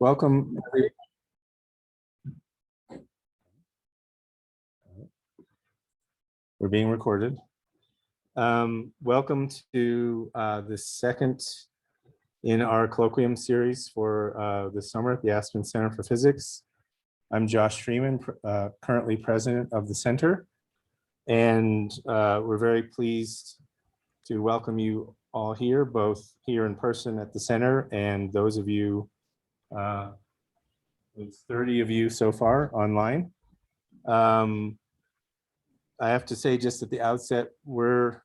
Welcome. We're being recorded. Welcome to the second in our colloquium series for this summer at the Aspen Center for Physics. I'm Josh Freeman, currently president of the center, and we're very pleased to welcome you all here, both here in person at the center and those of you, there's 30 of you so far online. I have to say just at the outset, we're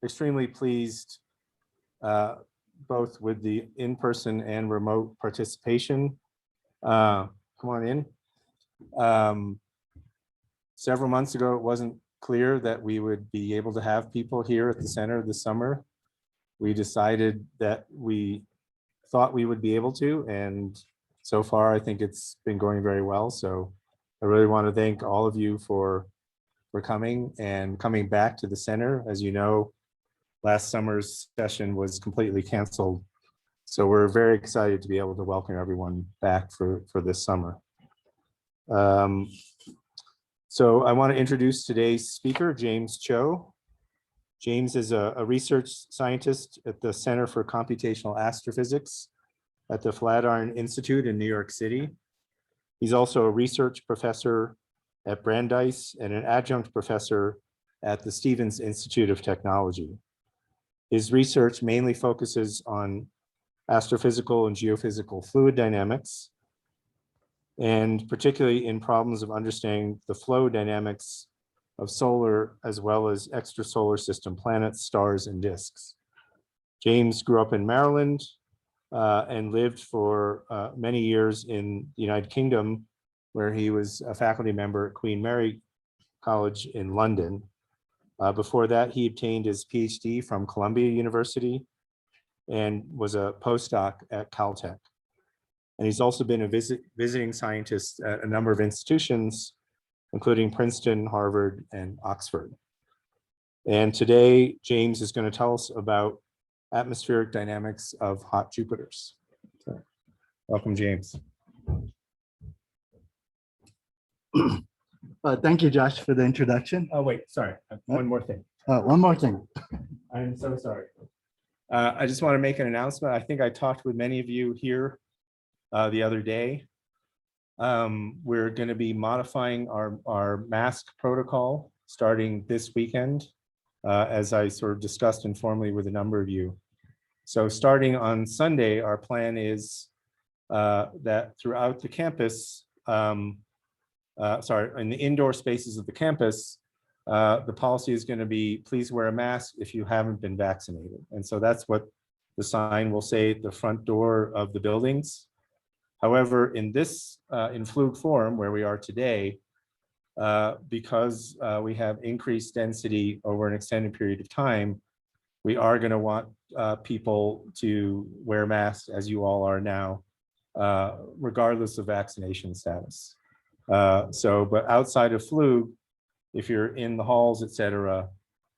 extremely pleased both with the in-person and remote participation. Come on in. Several months ago, it wasn't clear that we would be able to have people here at the center this summer. We decided that we thought we would be able to, and so far I think it's been going very well. So I really want to thank all of you for coming and coming back to the center. As you know, last summer's session was completely canceled. So we're very excited to be able to welcome everyone back for this summer. So I want to introduce today's speaker, James Cho. James is a research scientist at the Center for Computational Astrophysics at the Flatiron Institute in New York City. He's also a research professor at Brandeis and an adjunct professor at the Stevens Institute of Technology. His research mainly focuses on astrophysical and geophysical fluid dynamics, and particularly in problems of understanding the flow dynamics of solar as well as extrasolar system planets, stars, and disks. James grew up in Maryland and lived for many years in the United Kingdom, where he was a faculty member at Queen Mary College in London. Before that, he obtained his PhD from Columbia University and was a postdoc at Caltech. And he's also been a visiting scientist at a number of institutions, including Princeton, Harvard, and Oxford. And today, James is going to tell us about atmospheric dynamics of hot Jupiters. So, welcome, James. Thank you, Josh, for the introduction. Oh, wait, sorry. One more thing. One more thing. I'm so sorry. I just want to make an announcement. I think I talked with many of you here the other day. We're going to be modifying our mask protocol starting this weekend, as I sort of discussed informally with a number of you. So starting on Sunday, our plan is that throughout the campus, in the indoor spaces of the campus, the policy is going to be, please wear a mask if you haven't been vaccinated. And so that's what the sign will say at the front door of the buildings. However, in this, in Fluke Forum, where we are today, because we have increased density over an extended period of time, we are going to want people to wear masks, as you all are now, regardless of vaccination status. But outside of flu, if you're in the halls, et cetera,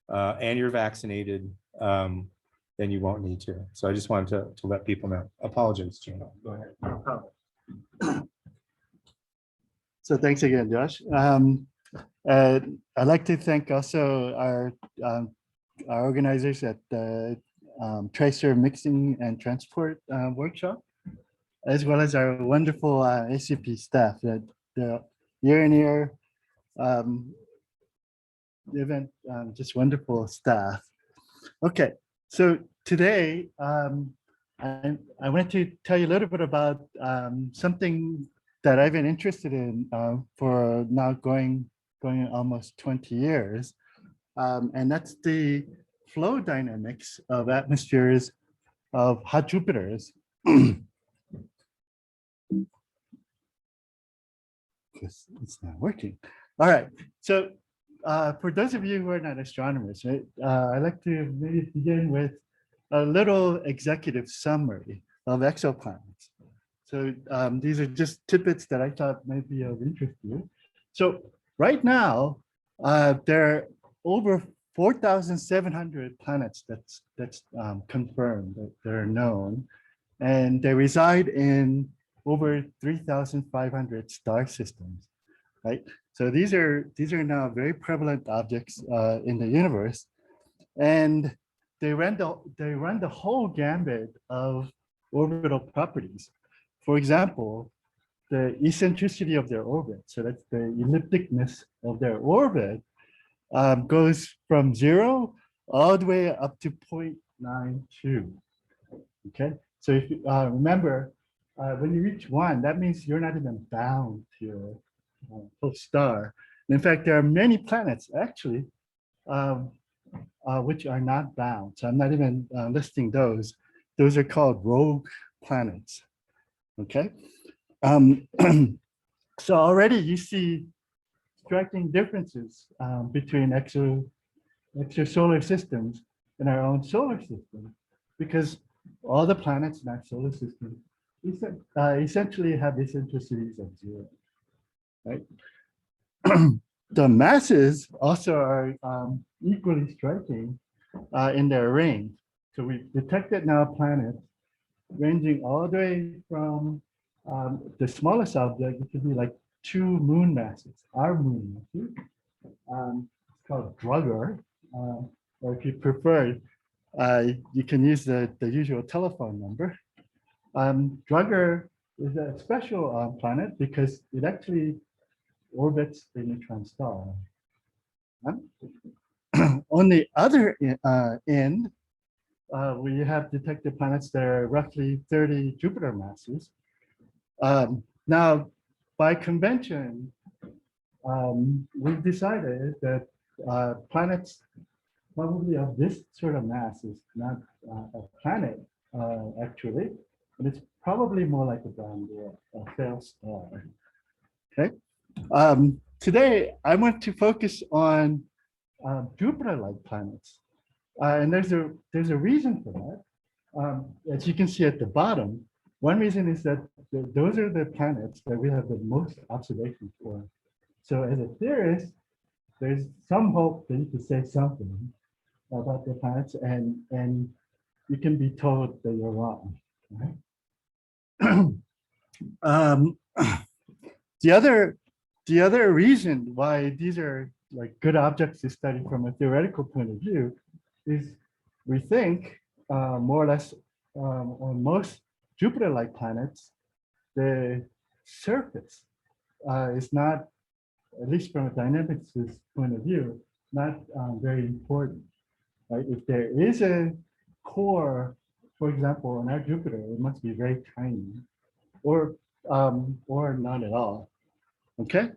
and you're vaccinated, then you won't need to. So I just wanted to let people know. Apologies, Gina. Go ahead. So thanks again, Josh. I'd like to thank also our organizers at the Tracer Mixing and Transport workshop, as well as our wonderful ACP staff that the year and year event, just wonderful staff. Okay, so today I wanted to tell you a little bit about something that I've been interested in for now going almost 20 years, and that's the flow dynamics of atmospheres of hot Jupiters. It's not working. All right. So for those of you who are not astronomers, right, I'd like to maybe begin with a little executive summary of exoplanets. So these are just tidbits that I thought might be of interest to you. So right now, there are over 4,700 planets that's confirmed, that are known, and they reside in over 3,500 star systems, right? So these are now very prevalent objects in the universe, and they run the whole gambit of orbital properties. For example, the eccentricity of their orbit, so that's the ellipticness of their orbit, goes from 0 all the way up to 0.92. Okay, so if you remember, when you reach 1, that means you're not even bound to your host star. And in fact, there are many planets actually which are not bound. So I'm not even listing those. Those are called rogue planets. Okay. So already you see striking differences between extrasolar systems and our own solar system, because all the planets in our solar system essentially have eccentricities of 0, right? The masses also are equally striking in their range. So we detected now planets ranging all the way from the smallest object, which would be like 2 moon masses, our moon masses. It's called Drugger, or if you prefer, you can use the usual telephone number. Drugger is a special planet because it actually orbits a neutron star. On the other end, we have detected planets that are roughly 30 Jupiter masses. Now, by convention, we've decided that planets probably of this sort of mass is not a planet, actually, and it's probably more like a brown dwarf, a fail star. Okay. Today, I want to focus on Jupiter-like planets, and there's a reason for that. As you can see at the bottom, one reason is that those are the planets that we have the most observations for. So as a theorist, there's some hope that you can say something about the planets, and you can be told that you're wrong. Right? The other reason why these are like good objects to study from a theoretical point of view is we think more or less on most Jupiter-like planets, the surface is not, at least from a dynamics point of view, not very important. Right? If there is a core, for example, on our Jupiter, it must be very tiny, or not at all. Okay.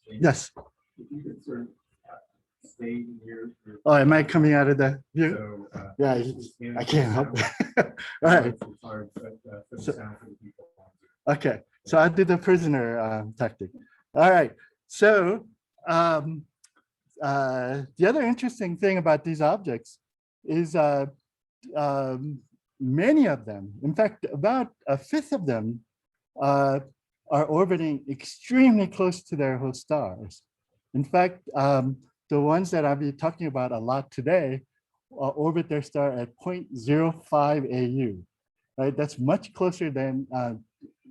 Yes. If you could sort of stay near. Oh, am I coming out of the view? So, Yeah, I can't help it. All right. It's hard, but for the sound for the people. Okay, so I did the prisoner tactic. All right. So the other interesting thing about these objects is many of them, in fact, about a fifth of them are orbiting extremely close to their host stars. In fact, the ones that I'll be talking about a lot today orbit their star at 0.05 AU, right? That's much closer than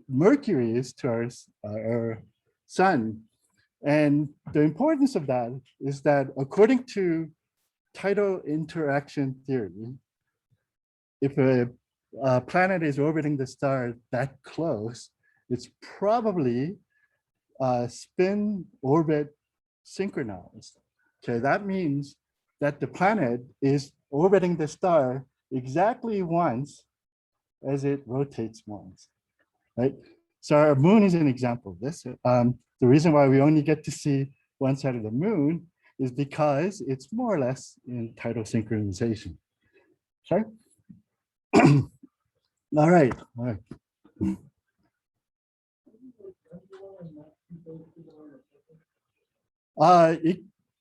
Mercury is to our sun. And the importance of that is that according to tidal interaction theory, if a planet is orbiting the star that close, it's probably spin orbit synchronized. Okay, that means that the planet is orbiting the star exactly once as it rotates once, right? So our moon is an example of this. The reason why we only get to see one side of the moon is because it's more or less in tidal synchronization. Okay. All right. All right.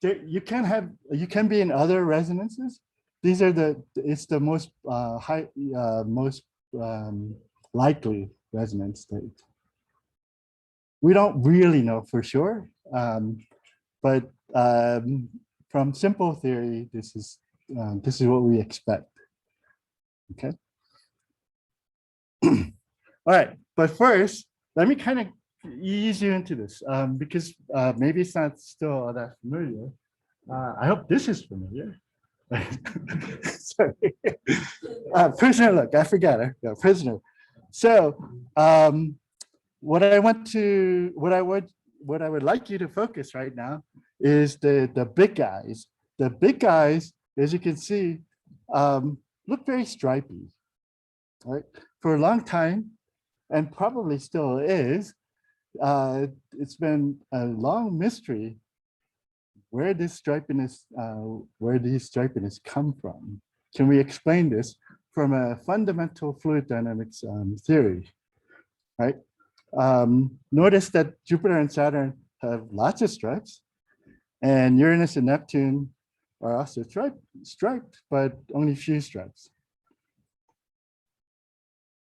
You can be in other resonances. These are it's the most most likely resonance state. We don't really know for sure, but from simple theory, this is what we expect. Okay. All right. But first, let me kind of ease you into this because maybe it's not still all that familiar. I hope this is familiar. Sorry. Prisoner, look, I forgot her. Yeah, prisoner. So what I would like you to focus right now is the big guys. The big guys, as you can see, look very stripy, right? For a long time, and probably still is, it's been a long mystery where this stripiness, where these stripiness come from. Can we explain this from a fundamental fluid dynamics theory, right? Notice that Jupiter and Saturn have lots of stripes, and Uranus and Neptune are also striped, but only few stripes.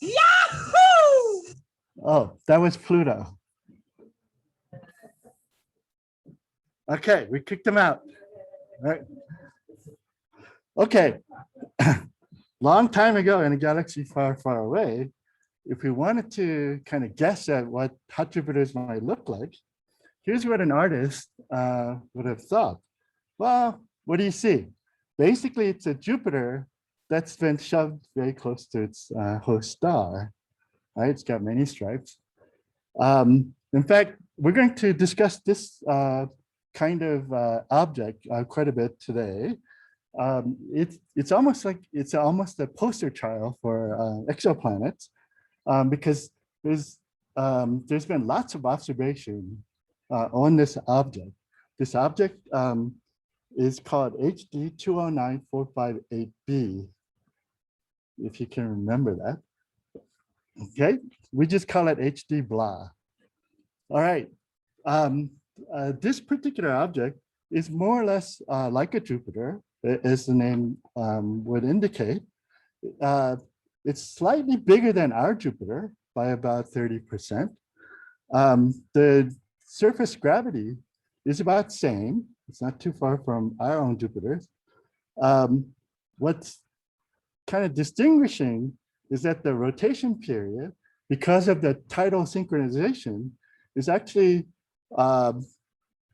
Yahoo! Oh, that was Pluto. Okay, we kicked him out. All right. Okay. Long time ago in a galaxy far, far away, if we wanted to kind of guess at what hot Jupiters might look like, here's what an artist would have thought. Well, what do you see? Basically, it's a Jupiter that's been shoved very close to its host star. Right? It's got many stripes. In fact, we're going to discuss this kind of object quite a bit today. It's almost a poster child for exoplanets because there's been lots of observation on this object. This object is called HD 209458b, if you can remember that. Okay, we just call it HD blah. All right, this particular object is more or less like a Jupiter, as the name would indicate. It's slightly bigger than our Jupiter by about 30%. The surface gravity is about the same. It's not too far from our own Jupiters. What's kind of distinguishing is that the rotation period, because of the tidal synchronization, is actually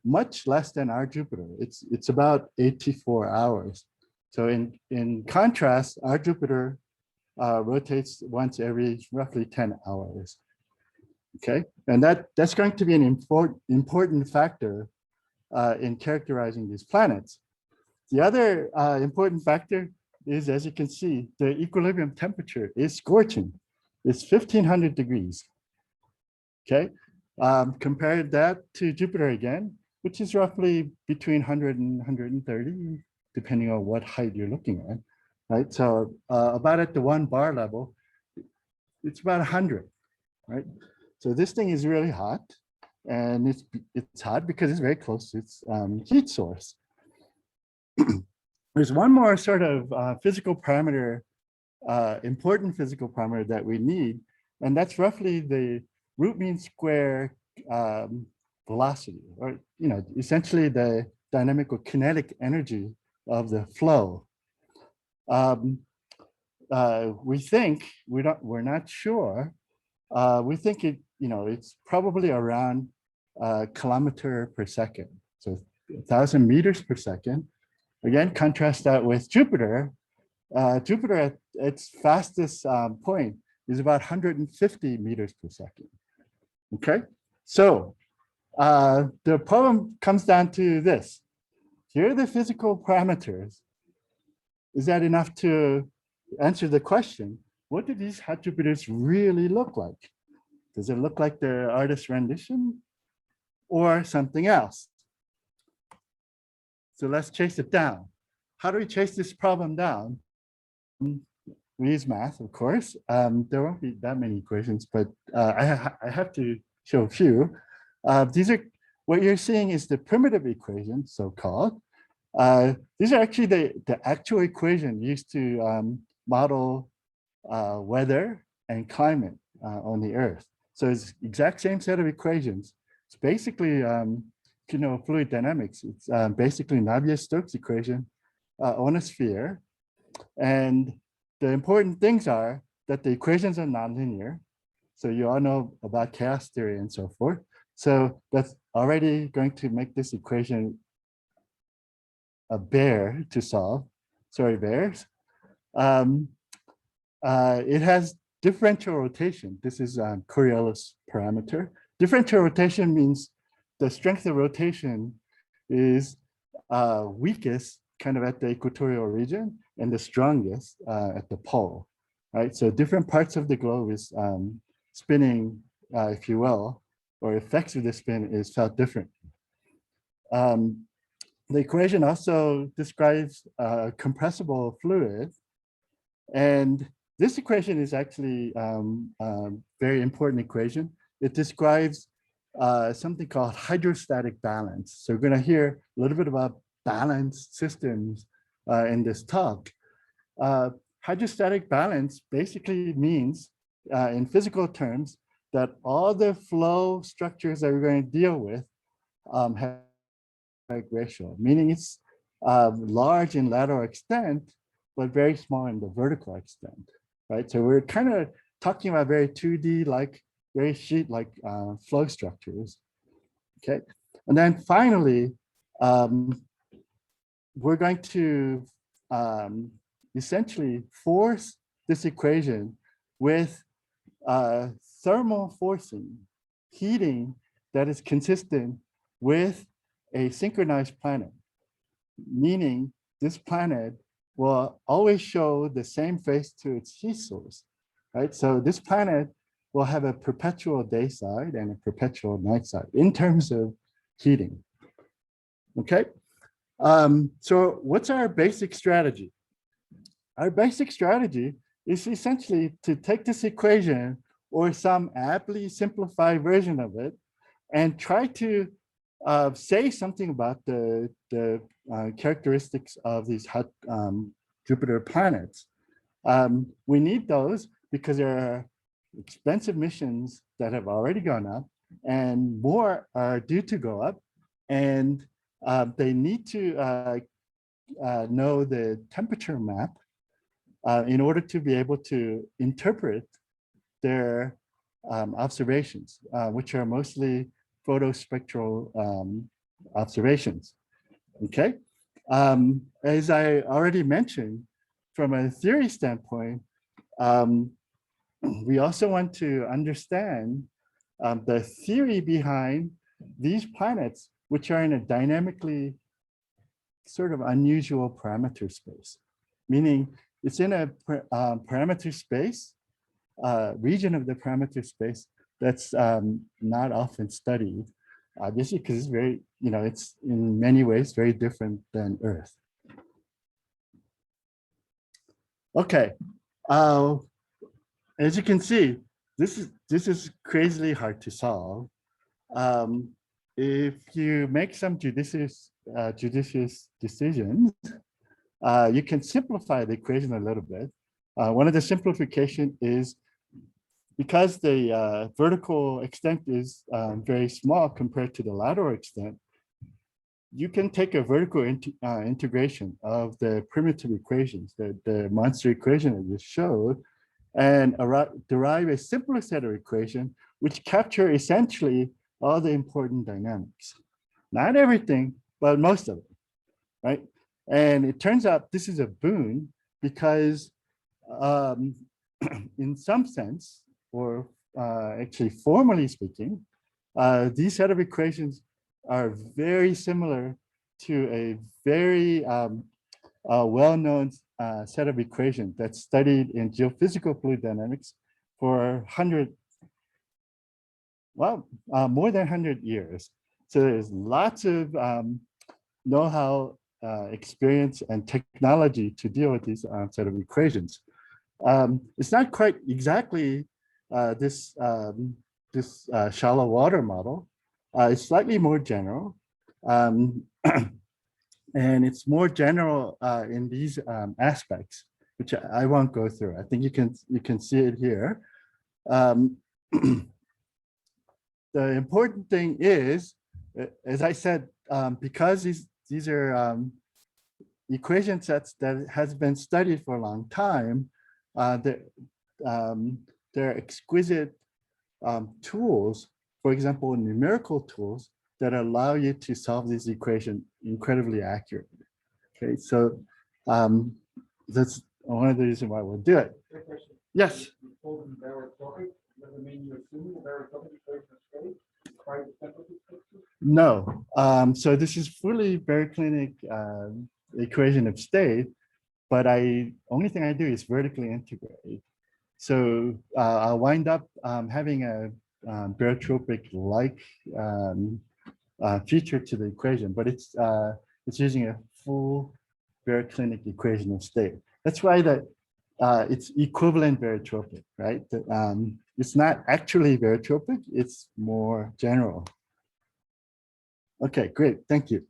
much less than our Jupiter. It's about 84 hours. So in contrast, our Jupiter rotates once every roughly 10 hours. Okay, and that's going to be an important factor in characterizing these planets. The other important factor is, as you can see, the equilibrium temperature is scorching. It's 1500 degrees. Okay, compare that to Jupiter again, which is roughly between 100 and 130, depending on what height you're looking at, right? So about at the 1 bar level, it's about 100, right? So this thing is really hot, and it's hot because it's very close to its heat source. There's one more sort of physical parameter, important physical parameter that we need, and that's roughly the root mean square velocity, or essentially the dynamic or kinetic energy of the flow. We think we're not sure. We think it's probably around kilometer per second, so 1,000 meters per second. Again, contrast that with Jupiter. Jupiter at its fastest point is about 150 meters per second. Okay, so the problem comes down to this. Here are the physical parameters. Is that enough to answer the question, what do these hot Jupiters really look like? Does it look like the artist's rendition or something else? So let's chase it down. How do we chase this problem down? We use math, of course. There won't be that many equations, but I have to show a few. These are, what you're seeing is the primitive equation, so-called. These are actually the actual equation used to model weather and climate on the Earth. So it's the exact same set of equations. It's basically, fluid dynamics. It's basically Navier-Stokes equation on a sphere. And the important things are that the equations are nonlinear. So you all know about chaos theory and so forth. So that's already going to make this equation a bear to solve. Sorry, bears. It has differential rotation. This is Coriolis parameter. Differential rotation means the strength of rotation is weakest kind of at the equatorial region and the strongest at the pole, right? So different parts of the globe is spinning, if you will, or effects of the spin is felt different. The equation also describes a compressible fluid, and this equation is actually a very important equation. It describes something called hydrostatic balance. So we're going to hear a little bit about balanced systems in this talk. Hydrostatic balance basically means, in physical terms, that all the flow structures that we're going to deal with have ratio, meaning it's large in lateral extent, but very small in the vertical extent, right? So we're kind of talking about very 2D, like very sheet-like flow structures, okay? And then finally, we're going to essentially force this equation with thermal forcing, heating that is consistent with a synchronized planet, meaning this planet will always show the same face to its heat source, right? So this planet will have a perpetual day side and a perpetual night side in terms of heating, okay? So what's our basic strategy? Our basic strategy is essentially to take this equation or some aptly simplified version of it and try to say something about the characteristics of these hot Jupiter planets. We need those because there are expensive missions that have already gone up and more are due to go up, and they need to know the temperature map in order to be able to interpret their observations, which are mostly photospectral observations, okay? As I already mentioned, from a theory standpoint, we also want to understand the theory behind these planets, which are in a dynamically sort of unusual parameter space, meaning it's in a parameter space, region of the parameter space that's not often studied. This is because it's very, it's in many ways very different than Earth. Okay, as you can see, this is crazily hard to solve. If you make some judicious decisions, you can simplify the equation a little bit. One of the simplification is because the vertical extent is very small compared to the lateral extent, you can take a vertical integration of the primitive equations, the monster equation I just showed, and derive a simpler set of equations which capture essentially all the important dynamics. Not everything, but most of it, right? And it turns out this is a boon because in some sense, or actually formally speaking, these set of equations are very similar to a very well-known set of equations that's studied in geophysical fluid dynamics for more than 100 years. So there's lots of know-how, experience, and technology to deal with these set of equations. It's not quite exactly this shallow water model. It's slightly more general, and it's more general in these aspects, which I won't go through. I think you can see it here. The important thing is, as I said, because these are equation sets that has been studied for a long time, they're exquisite tools, for example, numerical tools that allow you to solve this equation incredibly accurately. Okay, so that's one of the reasons why we'll do it. Quick question. Yes. You told them barotropic. Does it mean you assume the barotropic equation of state? Quite a separate picture? No. So this is fully baroclinic equation of state, but only thing I do is vertically integrate. So I'll wind up having a barotropic-like feature to the equation, but it's using a full baroclinic equation of state. That's why it's equivalent barotropic, right? It's not actually barotropic, it's more general. Okay, great, thank you.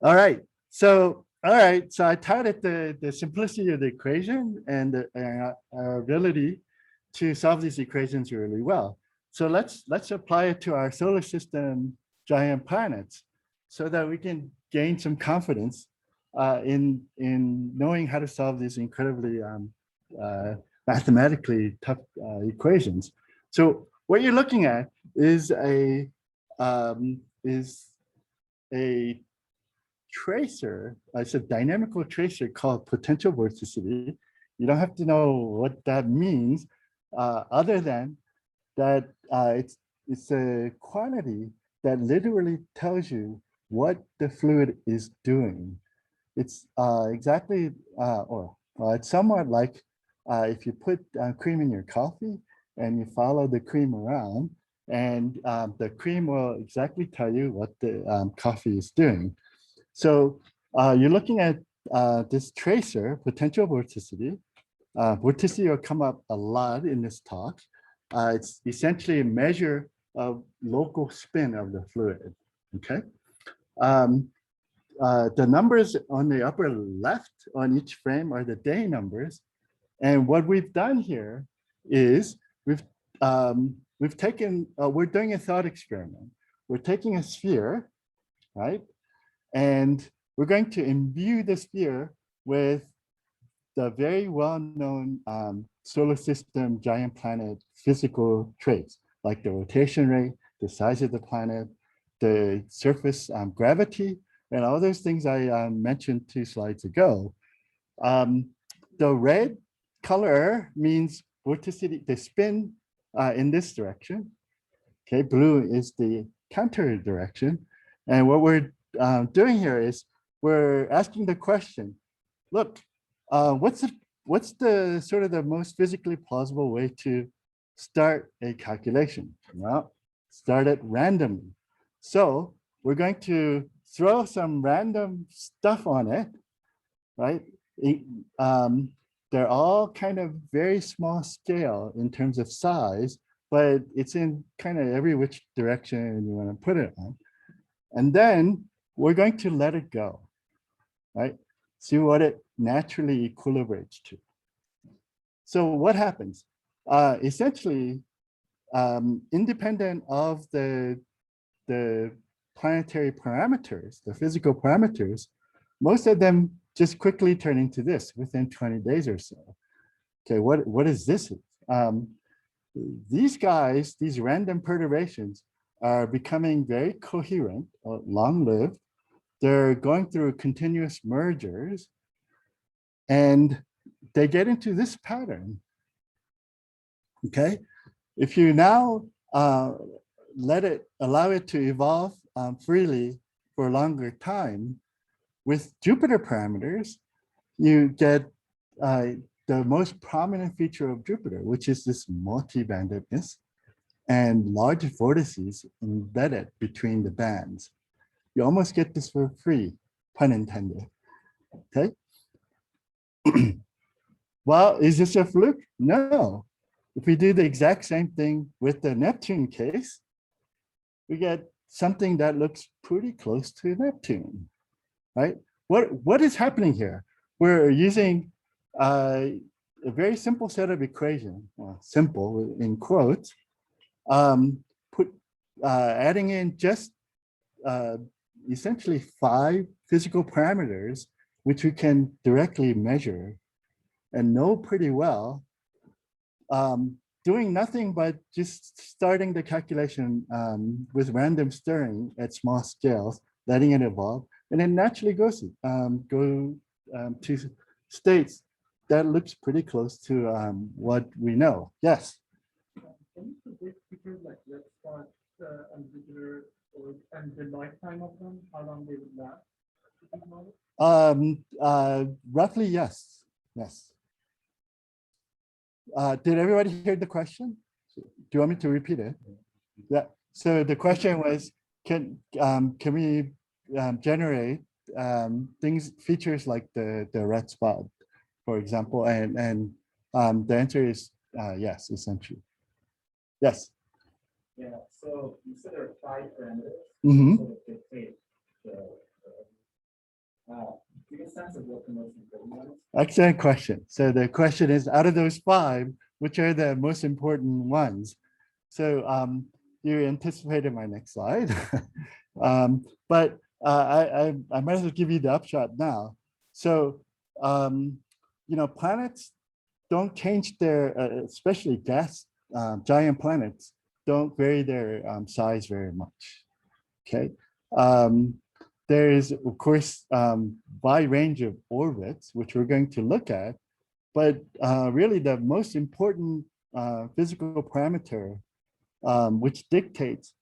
All right, so I touted the simplicity of the equation and our ability to solve these equations really well. So let's apply it to our solar system giant planets so that we can gain some confidence in knowing how to solve these incredibly mathematically tough equations. So what you're looking at is a tracer. It's a dynamical tracer called potential vorticity. You don't have to know what that means, other than that it's a quantity that literally tells you what the fluid is doing. It's exactly, it's somewhat like if you put cream in your coffee and you follow the cream around, and the cream will exactly tell you what the coffee is doing. So you're looking at this tracer, potential vorticity. Vorticity will come up a lot in this talk. It's essentially a measure of local spin of the fluid, okay? The numbers on the upper left on each frame are the day numbers. And what we've done here is we're doing a thought experiment. We're taking a sphere, right? And we're going to imbue the sphere with the very well-known solar system giant planet physical traits, like the rotation rate, the size of the planet, the surface gravity, and all those things I mentioned 2 slides ago. The red color means vorticity, the spin in this direction. Okay, blue is the counter direction. And what we're doing here is we're asking the question, look, what's the sort of the most physically plausible way to start a calculation? Well, start it randomly. So we're going to throw some random stuff on it, right? They're all kind of very small scale in terms of size, but it's in kind of every which direction you want to put it on. And then we're going to let it go, right? See what it naturally equilibrates to. So what happens? Essentially, independent of the planetary parameters, the physical parameters, most of them just quickly turn into this within 20 days or so. Okay, what is this? These guys, these random perturbations are becoming very coherent, long-lived. They're going through continuous mergers, and they get into this pattern. Okay, if you now allow it to evolve freely for a longer time, with Jupiter parameters, you get the most prominent feature of Jupiter, which is this multi-bandedness and large vortices embedded between the bands. You almost get this for free, pun intended, okay? Well, is this a fluke? No. If we do the exact same thing with the Neptune case, we get something that looks pretty close to Neptune, right? What is happening here? We're using a very simple set of equations, well, simple in quotes, adding in just essentially 5 physical parameters, which we can directly measure and know pretty well, doing nothing but just starting the calculation with random stirring at small scales, letting it evolve, and then naturally go to states that looks pretty close to what we know. Yes. Can you predict features like red spot and visitor and the lifetime of them? How long they would last? Roughly, yes. Yes. Did everybody hear the question? Do you want me to repeat it? Yeah. So the question was, can we generate features like the red spot, for example, and the answer is yes, essentially. Yes. Yeah. So you said there are 5 parameters. Mm-hmm. So they take give a sense of what the most important one is. Excellent question. So the question is, out of those 5, which are the most important ones? So you anticipated my next slide, but I might as well give you the upshot now. So planets don't change their, especially gas giant planets don't vary their size very much. Okay. There is, of course, wide range of orbits, which we're going to look at, but really the most important physical parameter which dictates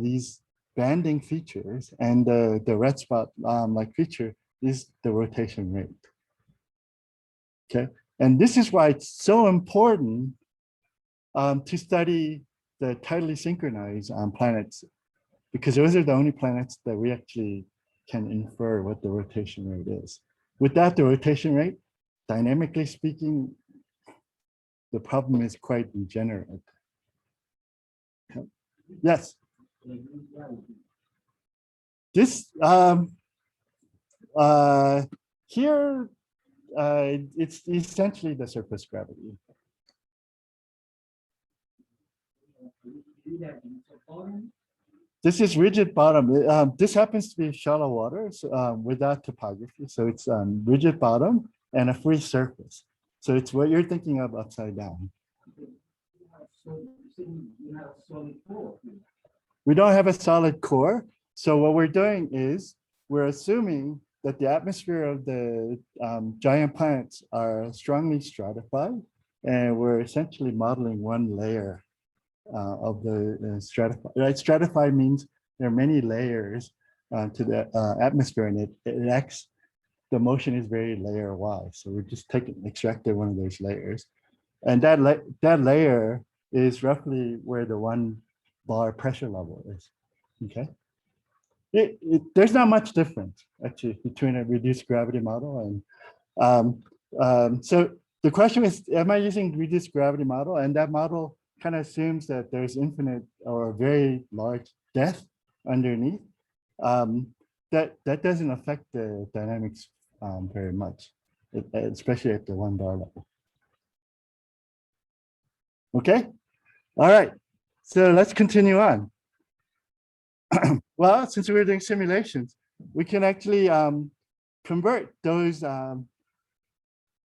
these banding features and the red spot like feature is the rotation rate. Okay, and this is why it's so important to study the tidally synchronized planets, because those are the only planets that we actually can infer what the rotation rate is. Without the rotation rate, dynamically speaking, the problem is quite degenerate. Yes. This here it's essentially the surface gravity. This is rigid bottom. This happens to be shallow waters without topography. So it's rigid bottom and a free surface. So it's what you're thinking of upside down. We don't have a solid core. So what we're doing is we're assuming that the atmosphere of the giant planets are strongly stratified, and we're essentially modeling one layer of the stratified. Right? Stratified means there are many layers to the atmosphere, and it acts. The motion is very layer-wise. So we're just extracted one of those layers, and that layer is roughly where the 1 bar pressure level is. Okay. There's not much difference actually between a reduced gravity model and so the question is, am I using reduced gravity model? And that model kind of assumes that there's infinite or very large depth underneath. That doesn't affect the dynamics very much, especially at the 1 bar level. Okay. All right. So let's continue on. Well, since we're doing simulations, we can actually convert those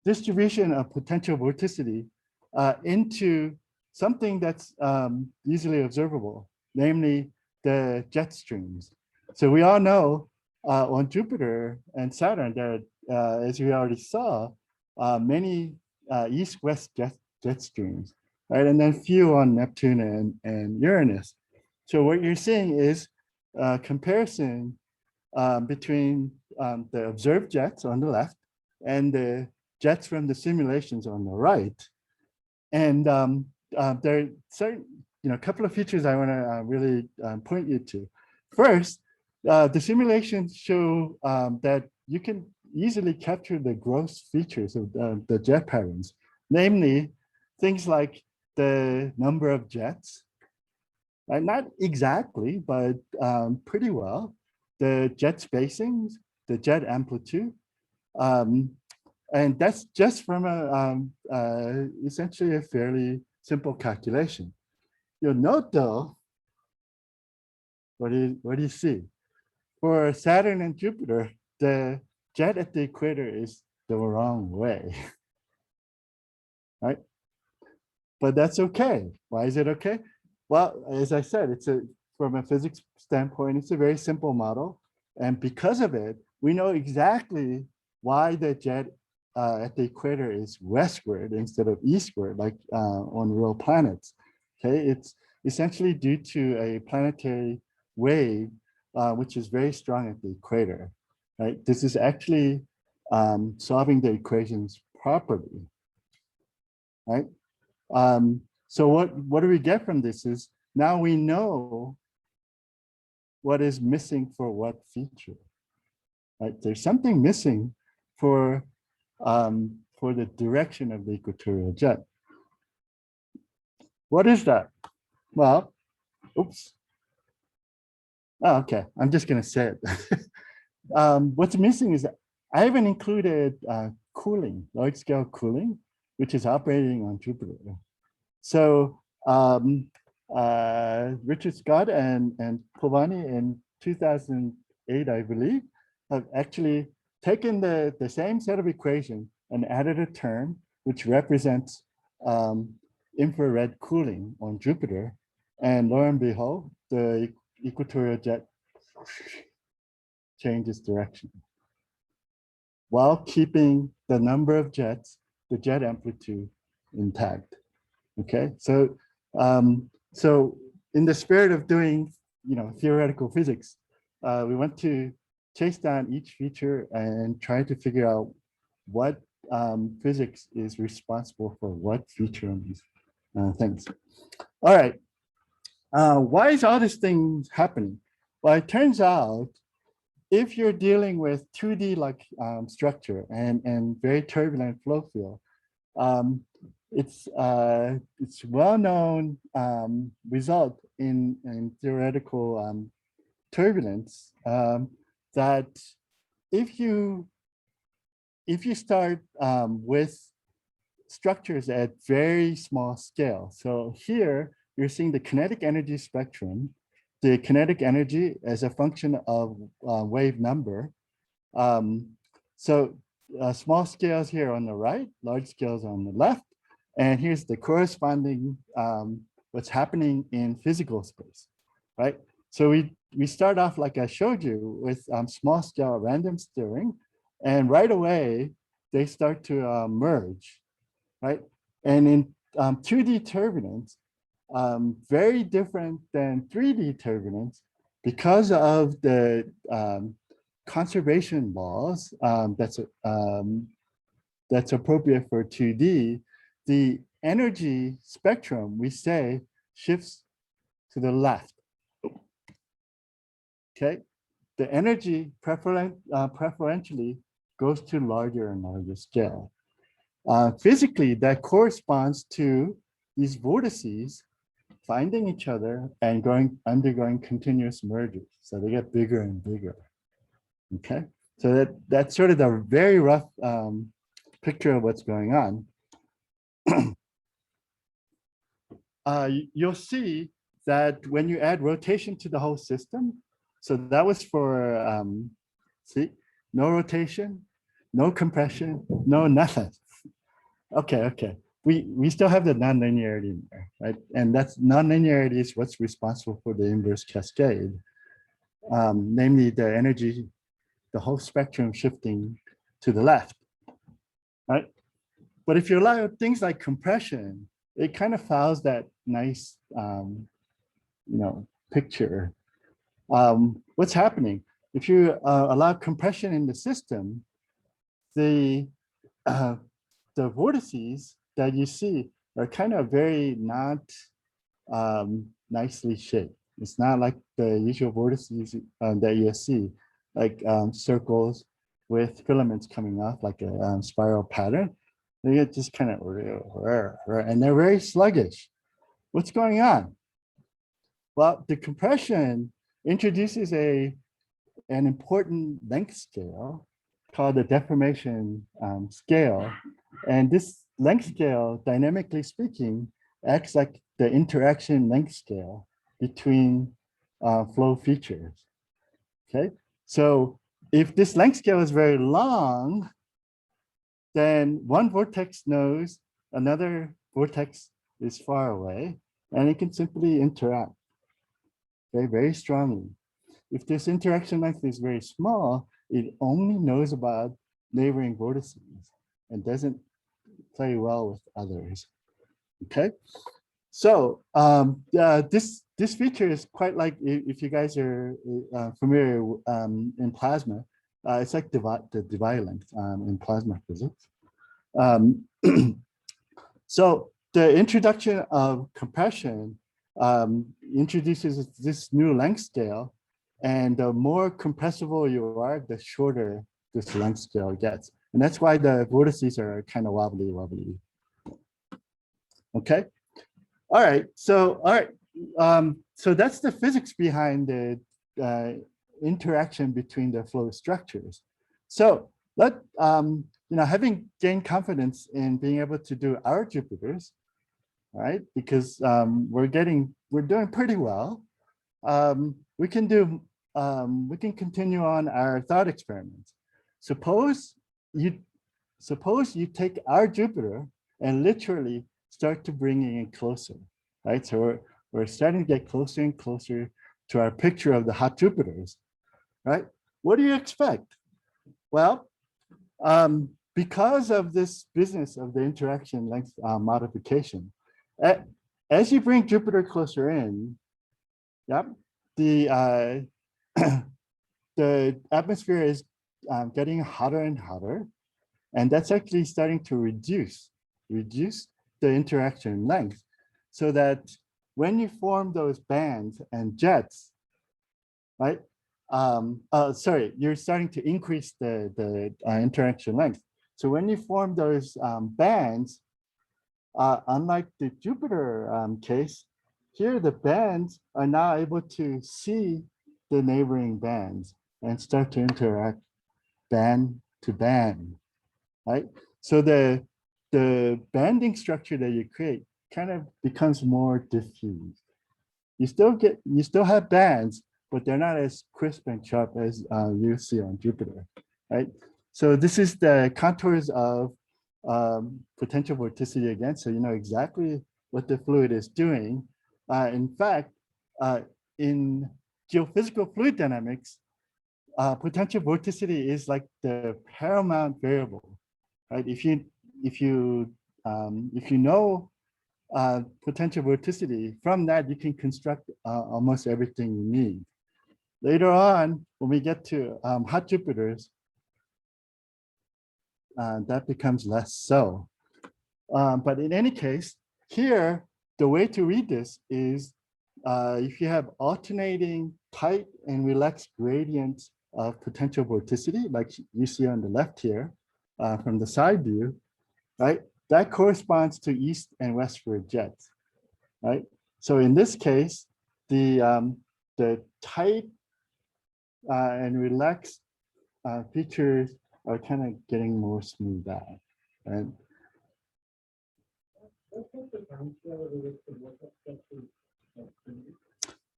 distribution of potential vorticity into something that's easily observable, namely the jet streams. So we all know on Jupiter and Saturn, there are, as we already saw, many east-west jet streams, right? And then few on Neptune and Uranus. So what you're seeing is a comparison between the observed jets on the left and the jets from the simulations on the right. And there are certain, a couple of features I want to really point you to. First, the simulations show that you can easily capture the gross features of the jet patterns, namely things like the number of jets. Not exactly, but pretty well. The jet spacings, the jet amplitude, and that's just from essentially a fairly simple calculation. You'll note though, what do you see? For Saturn and Jupiter, the jet at the equator is the wrong way, right? but that's okay. Why is it okay? Well, as I said, from a physics standpoint, it's a very simple model. And because of it, we know exactly why the jet at the equator is westward instead of eastward, like on real planets. Okay, it's essentially due to a planetary wave, which is very strong at the equator. Right, this is actually solving the equations properly. Right. So what do we get from this is now we know what is missing for what feature. Right, there's something missing for the direction of the equatorial jet. What is that? Well, oops. Oh, okay, I'm just gonna say it. What's missing is that I haven't included cooling, large scale cooling, which is operating on Jupiter. So Richard Scott and Pavani in 2008, I believe, have actually taken the same set of equations and added a term which represents infrared cooling on Jupiter. And lo and behold, the equatorial jet changes direction while keeping the number of jets, the jet amplitude intact. Okay, so so in the spirit of doing theoretical physics, we want to chase down each feature and try to figure out what physics is responsible for what feature of these things. All right, why is all this thing happening? Well, it turns out if you're dealing with 2D like structure and very turbulent flow field, it's well-known result in theoretical turbulence that if you start with structures at very small scale, so here you're seeing the kinetic energy spectrum, the kinetic energy as a function of wave number. So small scales here on the right, large scales on the left. And here's the corresponding what's happening in physical space, right? So we start off, like I showed you, with small scale random steering, and right away they start to merge, right? And in 2D turbulence, very different than 3D turbulence, because of the conservation laws that's appropriate for 2D, the energy spectrum, we say, shifts to the left. Okay, the energy preferentially goes to larger and larger scale. Physically, that corresponds to these vortices finding each other and undergoing continuous mergers. So they get bigger and bigger. Okay, so that's sort of the very rough picture of what's going on. You'll see that when you add rotation to the whole system, so that was for, see, no rotation, no compression, no nothing. Okay. We still have the nonlinearity in there, right? And that's nonlinearity is what's responsible for the inverse cascade, namely the energy, the whole spectrum shifting to the left, right? But if you allow things like compression, it kind of fouls that nice, picture. What's happening? If you allow compression in the system, the vortices that you see are kind of very not nicely shaped. It's not like the usual vortices that you see, like circles with filaments coming off like a spiral pattern. They get just kind of and they're very sluggish. What's going on? Well, the compression introduces an important length scale called the deformation scale. And this length scale, dynamically speaking, acts like the interaction length scale between flow features. Okay, so if this length scale is very long, then one vortex knows another vortex is far away, and it can simply interact very, very strongly. If this interaction length is very small, it only knows about neighboring vortices and doesn't play well with others. Okay, so this feature is quite like, if you guys are familiar in plasma, it's like the Debye length in plasma physics. So the introduction of compression introduces this new length scale, and the more compressible you are, the shorter this length scale gets. And that's why the vortices are kind of wobbly. Okay. All right. So so that's the physics behind the interaction between the flow structures. So having gained confidence in being able to do our Jupiters, right? Because we're doing pretty well. We can continue on our thought experiments. Suppose you take our Jupiter and literally start to bring it closer, right? So we're starting to get closer and closer to our picture of the hot Jupiters, right? What do you expect? Well, because of this business of the interaction length modification, as you bring Jupiter closer in, yep, the the atmosphere is getting hotter and hotter, and that's actually starting to reduce the interaction length, so that when you form those bands and jets, right? You're starting to increase the interaction length. So when you form those bands, unlike the Jupiter case, here the bands are now able to see the neighboring bands and start to interact band to band, right? So the banding structure that you create kind of becomes more diffused. You still have bands, but they're not as crisp and sharp as you see on Jupiter, right? So this is the contours of potential vorticity again, so you know exactly what the fluid is doing. In fact, in geophysical fluid dynamics, potential vorticity is like the paramount variable, right? If you know potential vorticity, from that you can construct almost everything you need. Later on, when we get to hot Jupiters, that becomes less so. But in any case, here, the way to read this is if you have alternating tight and relaxed gradients of potential vorticity, like you see on the left here from the side view, right? That corresponds to east and westward jets, right? So in this case, the tight and relaxed features are kind of getting more smoothed out, right?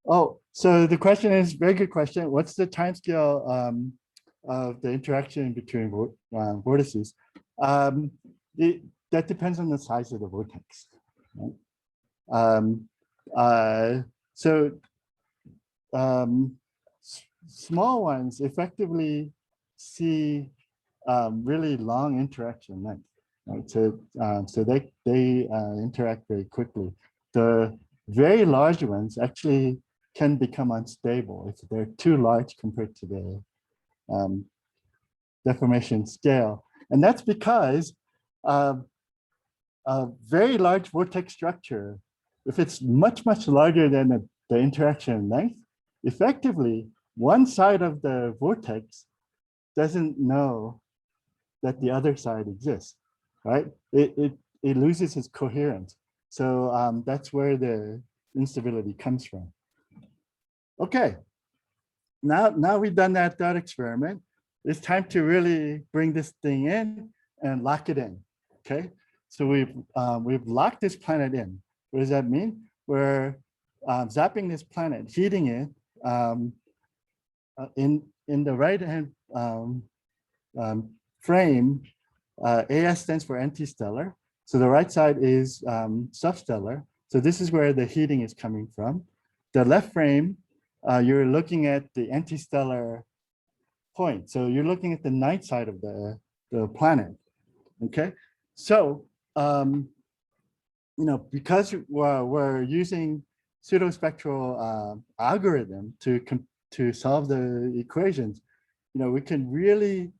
Oh, so the question is very good question. What's the timescale of the interaction between vortices? That depends on the size of the vortex. Right? Small ones effectively see really long interaction length. Right? So they interact very quickly. The very large ones actually can become unstable if they're too large compared to the deformation scale. And that's because a very large vortex structure, if it's much larger than the interaction length, effectively one side of the vortex doesn't know that the other side exists, right? It loses its coherence. So that's where the instability comes from. Okay, now we've done that thought experiment. It's time to really bring this thing in and lock it in. Okay, so we've locked this planet in. What does that mean? We're zapping this planet, heating it. In the right hand frame, AS stands for antistellar, So the right side is substellar. So this is where the heating is coming from. The left frame, you're looking at the antistellar point. So you're looking at the night side of the planet. Okay, so because we're using pseudospectral algorithm to solve the equations, we can really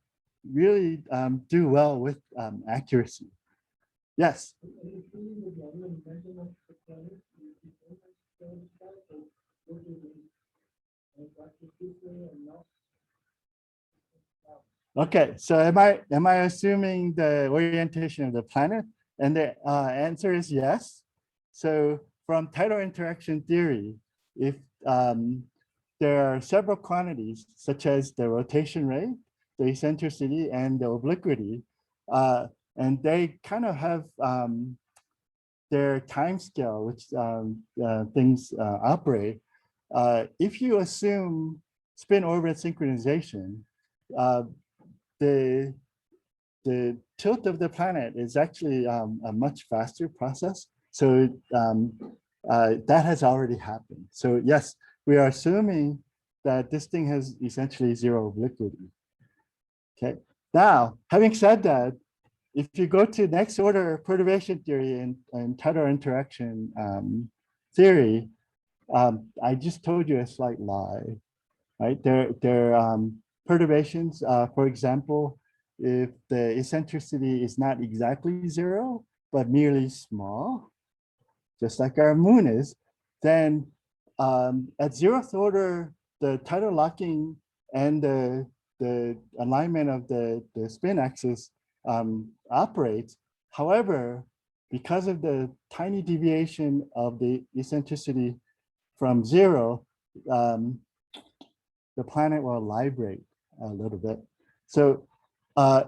do well with accuracy. Yes. Okay, so am I assuming the orientation of the planet? And the answer is yes. So from tidal interaction theory, if there are several quantities such as the rotation rate, the eccentricity, and the obliquity, and they kind of have their time scale, which things operate. If you assume spin orbit synchronization, the tilt of the planet is actually a much faster process. So that has already happened. So yes, we are assuming that this thing has essentially zero obliquity. Okay. Now, having said that, if you go to next order perturbation theory and tidal interaction theory, I just told you a slight lie, right? There are perturbations, for example, if the eccentricity is not exactly zero, but merely small, just like our moon is, then at zeroth order, the tidal locking and the alignment of the spin axis operates. However, because of the tiny deviation of the eccentricity from zero, the planet will librate a little bit. So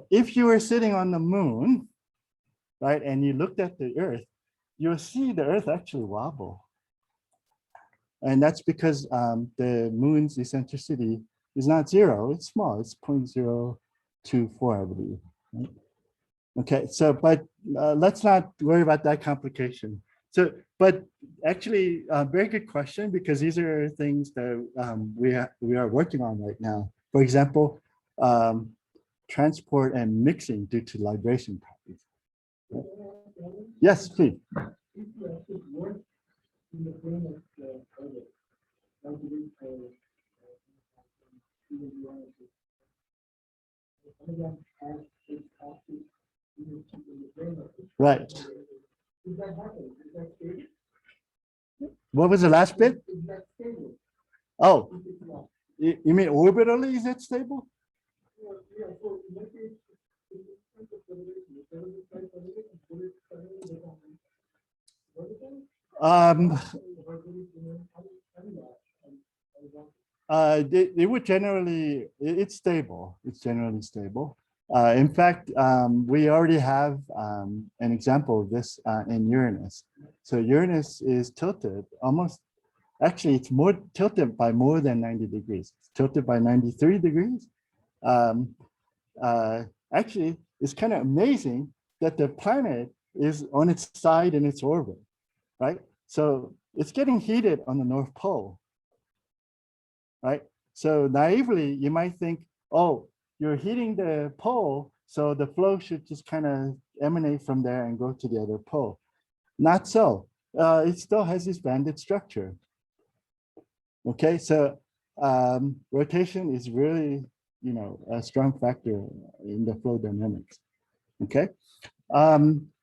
if you were sitting on the moon, right, and you looked at the Earth, you'll see the Earth actually wobble. And that's because the moon's eccentricity is not zero, it's small, it's 0.024, I believe. Right? Okay, so, but let's not worry about that complication. So, but actually, very good question, because these are things that we are working on right now. For example, transport and mixing due to libration properties. Yes, please. Right. What was the last bit? Oh, you mean orbitally, is it stable? They would generally, it's stable. It's generally stable. In fact, we already have an example of this in Uranus. So Uranus is tilted almost, actually it's more tilted by more than 90 degrees. It's tilted by 93 degrees. Actually, it's kind of amazing that the planet is on its side in its orbit, right? So it's getting heated on the North Pole, right? So naively, you might think, oh, you're heating the pole, so the flow should just kind of emanate from there and go to the other pole. Not so. It still has this banded structure. Okay, so rotation is really, a strong factor in the flow dynamics. Okay,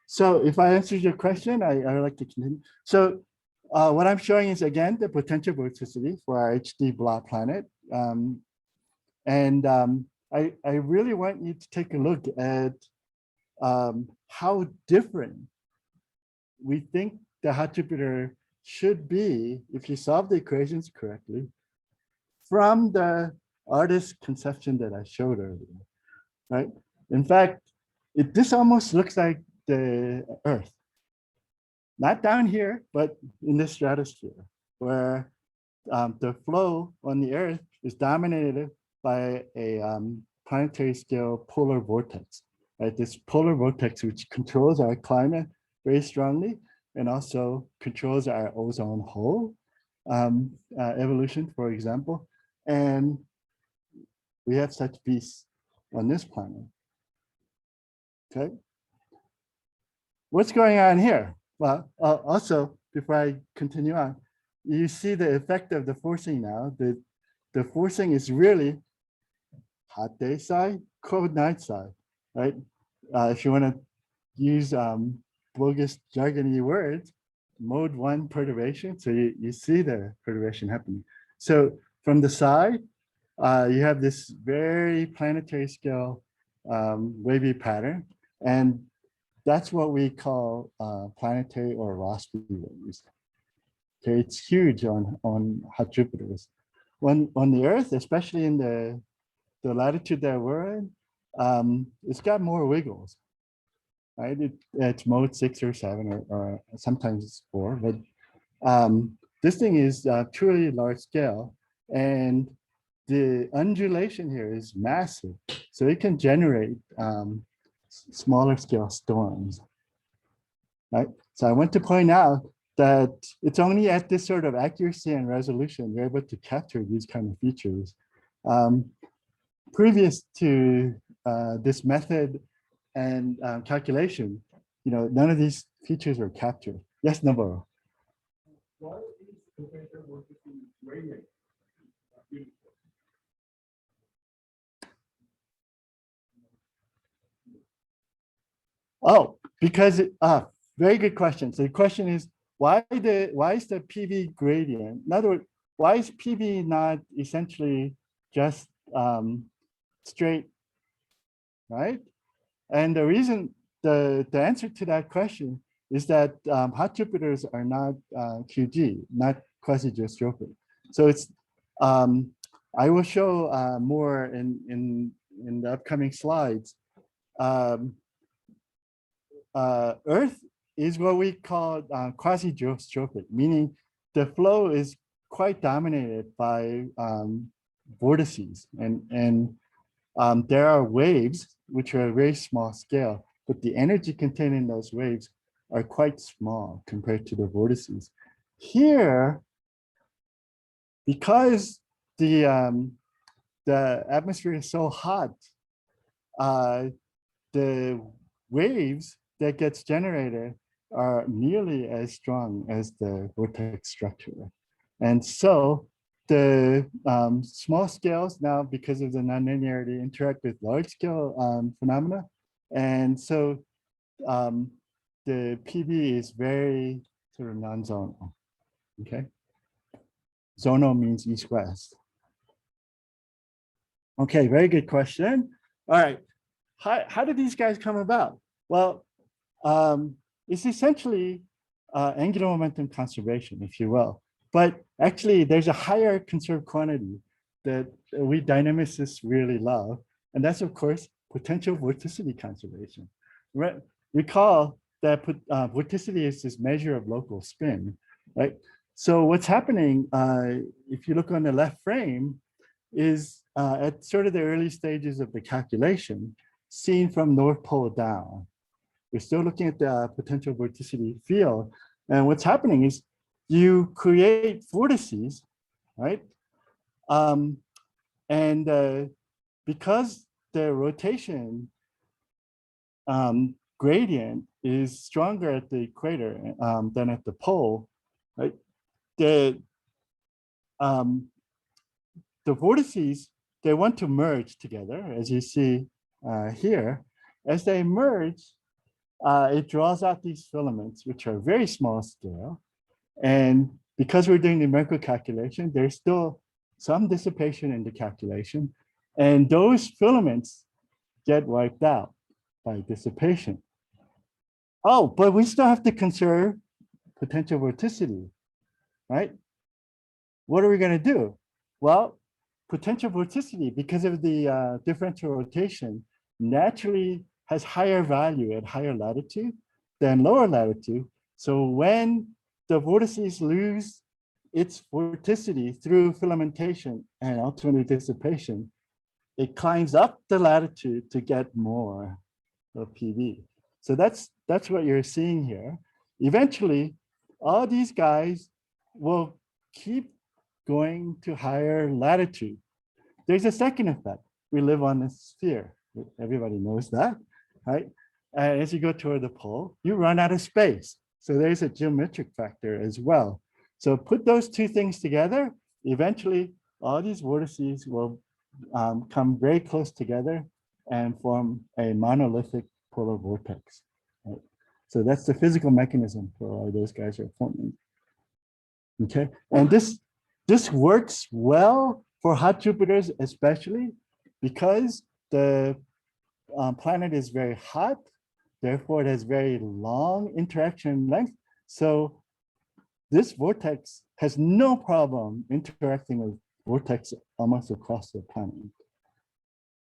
so if I answered your question, I would like to continue. So what I'm showing is, again, the potential vorticity for our HD blob planet. I really want you to take a look at how different we think the hot Jupiter should be if you solve the equations correctly from the artist's conception that I showed earlier, right? In fact, this almost looks like the Earth. Not down here, but in the stratosphere, where the flow on the Earth is dominated by a planetary scale polar vortex. right? This polar vortex, which controls our climate very strongly, and also controls our ozone hole evolution, for example. And we have such peace on this planet. Okay. What's going on here? Well, also, before I continue on, you see the effect of the forcing now. The forcing is really hot day side, cold night side, right? If you want to use bogus jargony words, mode 1 perturbation. So you see the perturbation happening. So from the side, you have this very planetary scale wavy pattern. And that's what we call planetary or Rossby waves. Okay, it's huge on hot Jupiters. On the Earth, especially in the latitude that we're in, it's got more wiggles. Right, it's mode 6 or 7, or sometimes it's 4. But this thing is truly large scale, and the undulation here is massive, so it can generate smaller scale storms. Right, so I want to point out that it's only at this sort of accuracy and resolution you're able to capture these kind of features. Previous to this method and calculation, none of these features were captured. Yes, Navarro. Why is potential vorticity gradient? Oh, because very good question. So the question is why is the PV gradient? In other words, why is PV not essentially just straight, right? And the reason, the answer to that question is that hot Jupiters are not QG, not quasi-geostrophic. So it's, I will show more in the upcoming slides. Earth is what we call quasi-geostrophic, meaning the flow is quite dominated by vortices, and there are waves which are a very small scale, but the energy contained in those waves are quite small compared to the vortices. Here, because the atmosphere is so hot, the waves that gets generated are nearly as strong as the vortex structure. And so the small scales now, because of the nonlinearity, interact with large scale phenomena. And so the PV is very sort of non-zonal, okay? Zonal means east-west. Okay, very good question. All right, how did these guys come about? Well, it's essentially angular momentum conservation, if you will. But actually, there's a higher conserved quantity that we dynamicists really love. And that's, of course, potential vorticity conservation. Recall that vorticity is this measure of local spin, right? So what's happening, if you look on the left frame, is at sort of the early stages of the calculation, seen from North Pole down. We're still looking at the potential vorticity field. And what's happening is you create vortices, right? Because the rotation gradient is stronger at the equator than at the pole, right? The vortices, they want to merge together, as you see here. As they merge, it draws out these filaments, which are very small scale. And because we're doing numerical calculation, there's still some dissipation in the calculation. And those filaments get wiped out by dissipation. Oh, but we still have to conserve potential vorticity, right? What are we going to do? Well, potential vorticity, because of the differential rotation, naturally has higher value at higher latitude than lower latitude. So when the vortices lose its vorticity through filamentation and ultimately dissipation, it climbs up the latitude to get more, of PV. So that's what you're seeing here. Eventually, all these guys will keep going to higher latitude. There's a second effect. We live on a sphere. Everybody knows that, right? And as you go toward the pole, you run out of space. So there's a geometric factor as well. So put those two things together, eventually all these vortices will come very close together and form a monolithic polar vortex. Right? So that's the physical mechanism for why those guys are forming. Okay, and this works well for hot Jupiters, especially because the planet is very hot. Therefore, it has very long interaction length. So this vortex has no problem interacting with vortex almost across the planet.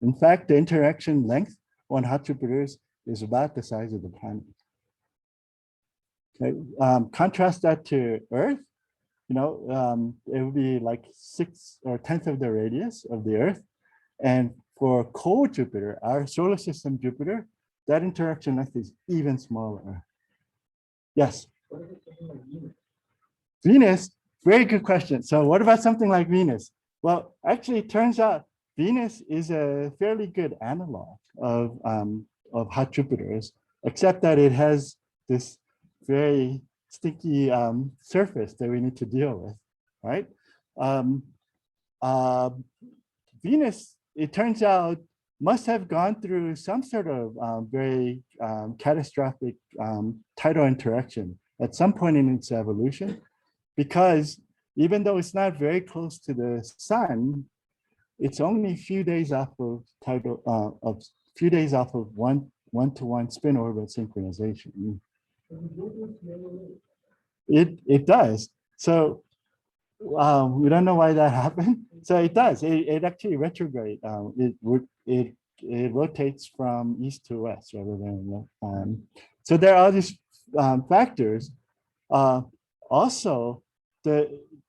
In fact, the interaction length on hot Jupiters is about the size of the planet. Okay. Contrast that to Earth. You know, it would be like 1/6 or 1/10 of the radius of the Earth. And for cold Jupiter, our solar system Jupiter, that interaction length is even smaller. Yes. Venus, very good question. So what about something like Venus? Well, actually, it turns out Venus is a fairly good analog of hot Jupiters, except that it has this very sticky surface that we need to deal with, right? Venus, it turns out, must have gone through some sort of very catastrophic tidal interaction at some point in its evolution, because even though it's not very close to the sun, it's only a few days off of tidal, one-to-one spin orbit synchronization. It does. So we don't know why that happened. So it does. It actually retrograde. It rotates from east to west rather than. So there are these factors. Also,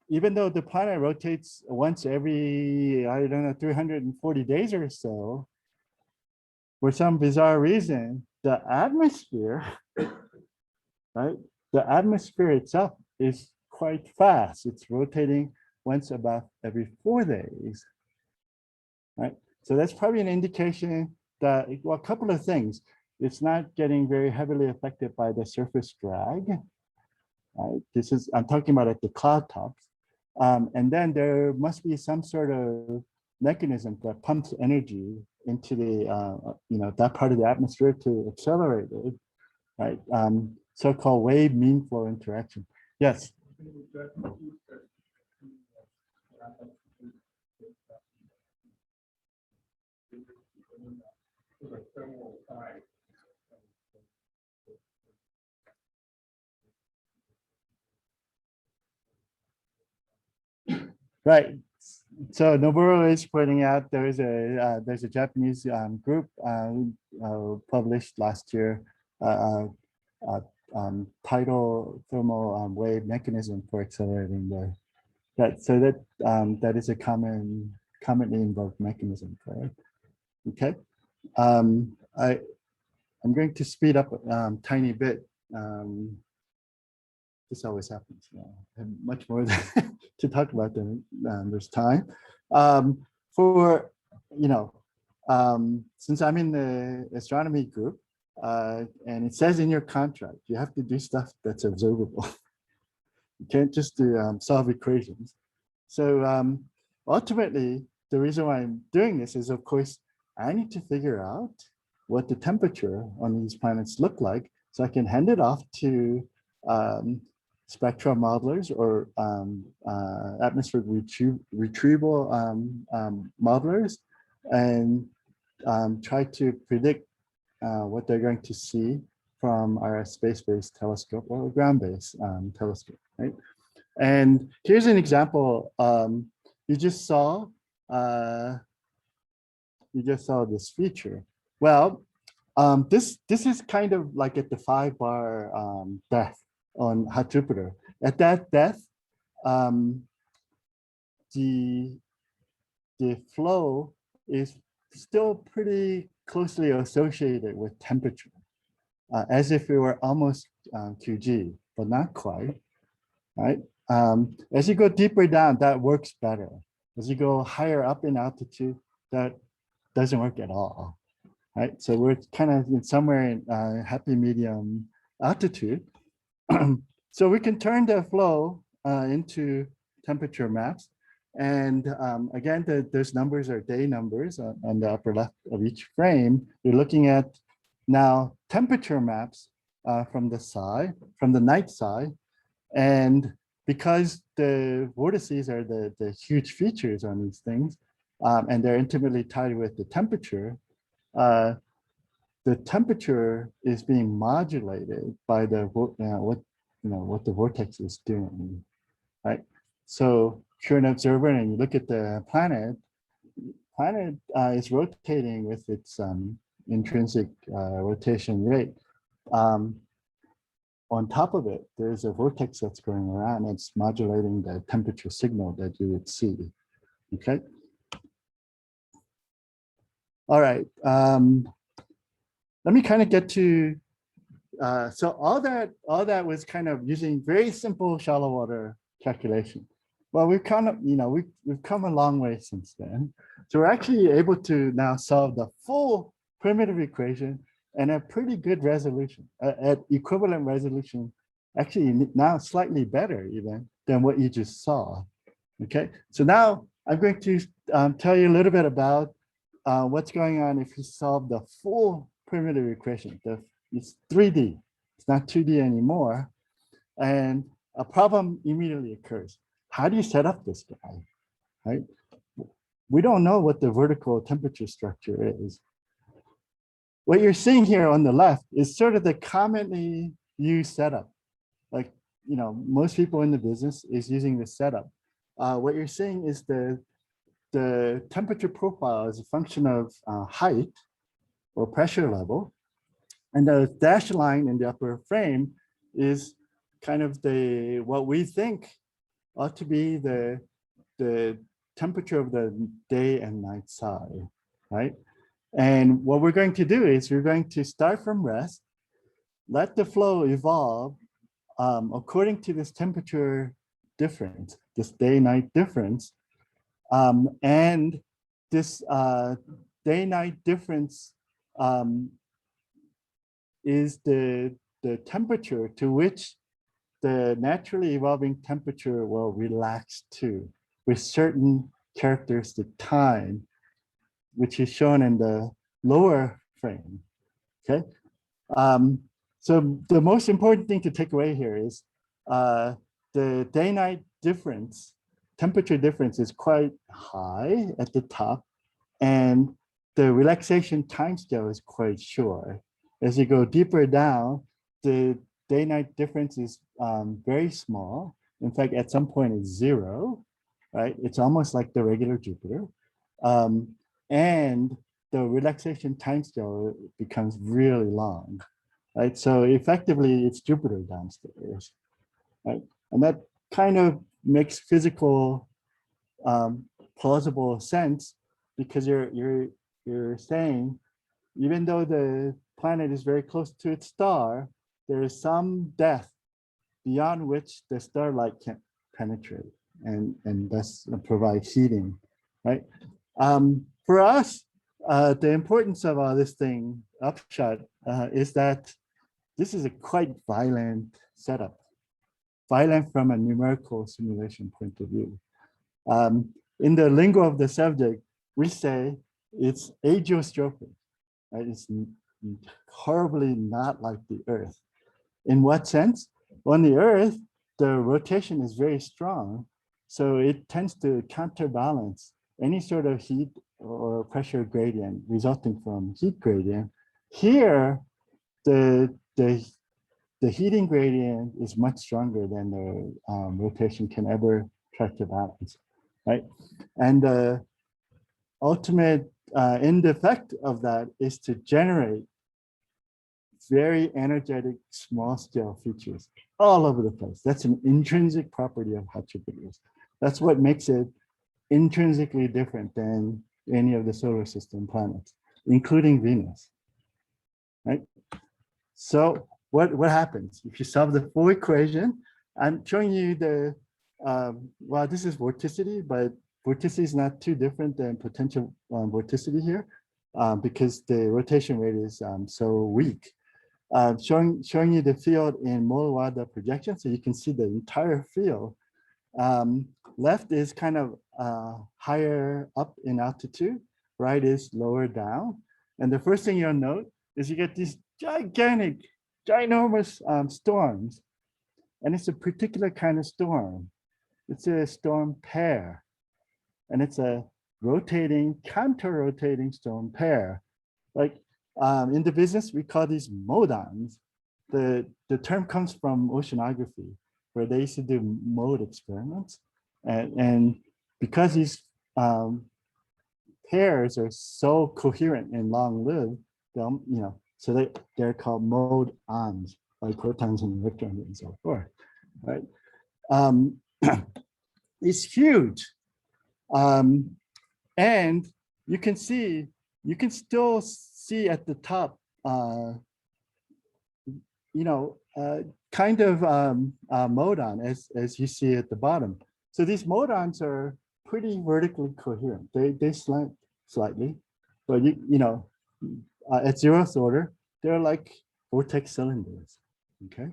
even though the planet rotates once every, I don't know, 340 days or so, for some bizarre reason, the atmosphere, right? The atmosphere itself is quite fast. It's rotating once about every 4 days, right? So that's probably an indication that, well, a couple of things. It's not getting very heavily affected by the surface drag, right? This is, I'm talking about at the cloud tops. And then there must be some sort of mechanism that pumps energy into the, that part of the atmosphere to accelerate it, right? So-called wave mean flow interaction. Yes. Right. So Noboru is pointing out there's a Japanese group published last year tidal thermal wave mechanism for accelerating that is a commonly invoked mechanism for it. Okay. I'm going to speed up a tiny bit. This always happens. I have much more to talk about than there's time. Since I'm in the astronomy group, and it says in your contract, you have to do stuff that's observable. You can't just do solve equations. So ultimately, the reason why I'm doing this is, of course, I need to figure out what the temperature on these planets look like, so I can hand it off to spectral modelers or atmospheric retrieval modelers, and try to predict what they're going to see from our space-based telescope or ground-based telescope, right? And here's an example. You just saw this feature. Well, this is kind of like at the 5-bar depth on hot Jupiter. At that depth, the flow is still pretty closely associated with temperature, as if we were almost QG, but not quite, right? As you go deeper down, that works better. As you go higher up in altitude, that doesn't work at all, right? So we're kind of somewhere in happy medium altitude. So we can turn the flow into temperature maps. And again, those numbers are day numbers on the upper left of each frame. You're looking at now temperature maps from the night side. And because the vortices are the huge features on these things, and they're intimately tied with the temperature is being modulated by what the vortex is doing, right? So if you're an observer and you look at the planet is rotating with its intrinsic rotation rate. On top of it, there's a vortex that's going around. It's modulating the temperature signal that you would see. Okay. All right. Let me kind of get to. So all that was kind of using very simple shallow water calculation. Well, we've kind of we've come a long way since then. So we're actually able to now solve the full primitive equation and a pretty good resolution at equivalent resolution, actually now slightly better even than what you just saw. Okay, so now I'm going to tell you a little bit about what's going on if you solve the full primitive equation. It's 3D, it's not 2D anymore. And a problem immediately occurs. How do you set up this guy, right? We don't know what the vertical temperature structure is. What you're seeing here on the left is sort of the commonly used setup. Like, most people in the business is using this setup. What you're seeing is the temperature profile is a function of height or pressure level. And the dashed line in the upper frame is kind of what we think ought to be the temperature of the day and night side, right? And what we're going to do is we're going to start from rest, let the flow evolve according to this temperature difference, this day-night difference. And this day-night difference is the temperature to which the naturally evolving temperature will relax to with certain characteristic time, which is shown in the lower frame, okay? So the most important thing to take away here is the day-night difference, temperature difference is quite high at the top, and the relaxation timescale is quite short. As you go deeper down, the day-night difference is very small. In fact, at some point it's 0, right? It's almost like the regular Jupiter. And the relaxation timescale becomes really long, right? So effectively it's Jupiter downstairs, right? And that kind of makes physical plausible sense, because you're saying, even though the planet is very close to its star, there is some depth beyond which the starlight can't penetrate and thus provide heating, right? For us, the importance of this thing, upshot, is that this is a quite violent setup, violent from a numerical simulation point of view. In the lingo of the subject, we say it's ageostrophic, right? It's horribly not like the Earth. In what sense? On the Earth, the rotation is very strong, so it tends to counterbalance any sort of heat or pressure gradient resulting from heat gradient. Here, the heating gradient is much stronger than the rotation can ever try to balance, right? And the ultimate end effect of that is to generate very energetic small scale features all over the place. That's an intrinsic property of hot Jupiters. That's what makes it intrinsically different than any of the solar system planets. including Venus, right? So what happens if you solve the full equation? I'm showing you the, well, this is vorticity, but vorticity is not too different than potential vorticity here because the rotation rate is so weak. Showing you the field in Mollwada projection, so you can see the entire field. Left is kind of higher up in altitude, right is lower down. And the first thing you'll note is you get these gigantic, ginormous storms. And it's a particular kind of storm. It's a storm pair. And it's a rotating, counter-rotating storm pair. Like in the business, we call these modons. The term comes from oceanography, where they used to do mode experiments. And because these pairs are so coherent and long-lived, you know, so they're called mode-ons, like protons and electrons and so forth, right? It's huge. And you can still see at the top, you know, kind of modon as you see at the bottom. So these modons are pretty vertically coherent. They slant slightly, but you know, at 0th order, they're like vortex cylinders. Okay.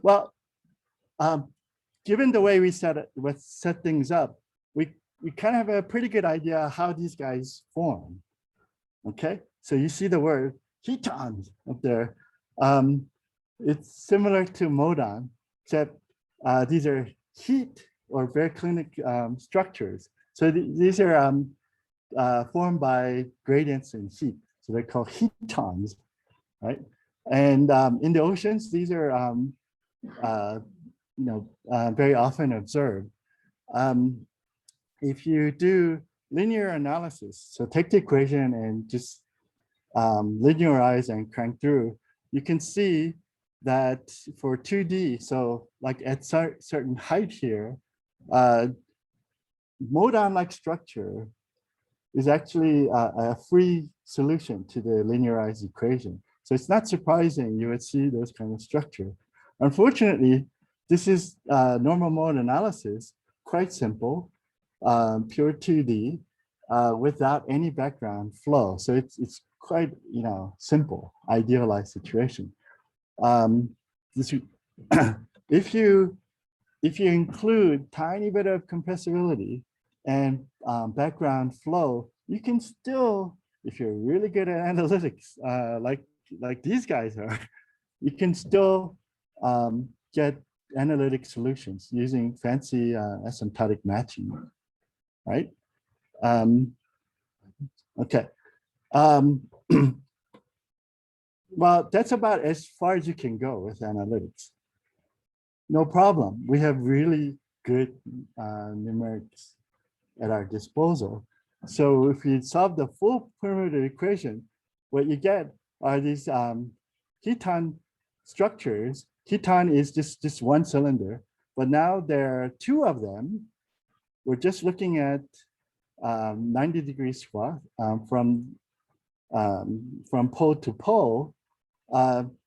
Well, given the way we set things up, we kind of have a pretty good idea how these guys form. Okay, so you see the word hetons up there. It's similar to modon, except these are heat or variclinic structures. So these are formed by gradients in heat. So they're called hetons, right? And in the oceans, these are you know, very often observed. If you do linear analysis, so take the equation and just linearize and crank through, you can see that for 2D, so like at certain height here, modon-like structure is actually a free solution to the linearized equation. So it's not surprising you would see those kind of structure. Unfortunately, this is normal mode analysis, quite simple, pure 2D, without any background flow. So it's quite, you know, simple, idealized situation. If you include tiny bit of compressibility and background flow, you can still, if you're really good at analytics, like these guys are, you can still get analytic solutions using fancy asymptotic matching, right? Okay. Well, that's about as far as you can go with analytics. No problem. We have really good numerics at our disposal. So if you solve the full perimeter equation, what you get are these heton structures. Heton is just one cylinder, but now there are two of them. We're just looking at 90-degree swath from pole to pole.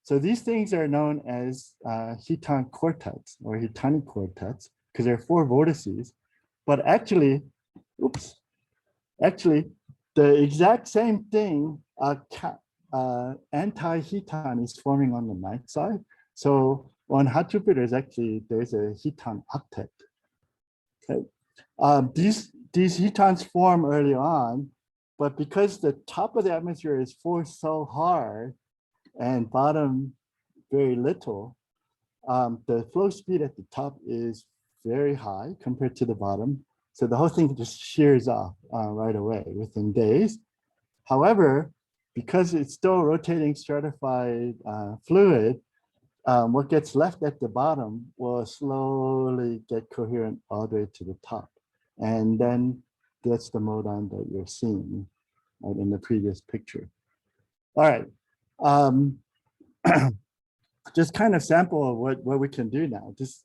So these things are known as heton quartets or hetonic quartets because there are 4 vortices. But actually, the exact same thing, anti-heton is forming on the night side. So on hot Jupiter, there's a heton octet. Okay, these hetons form early on, but because the top of the atmosphere is forced so hard and bottom very little, the flow speed at the top is very high compared to the bottom. So the whole thing just shears off right away within days. However, because it's still rotating stratified fluid, what gets left at the bottom will slowly get coherent all the way to the top. And then that's the modon that you're seeing right, in the previous picture. All right. Just kind of sample of what we can do now. This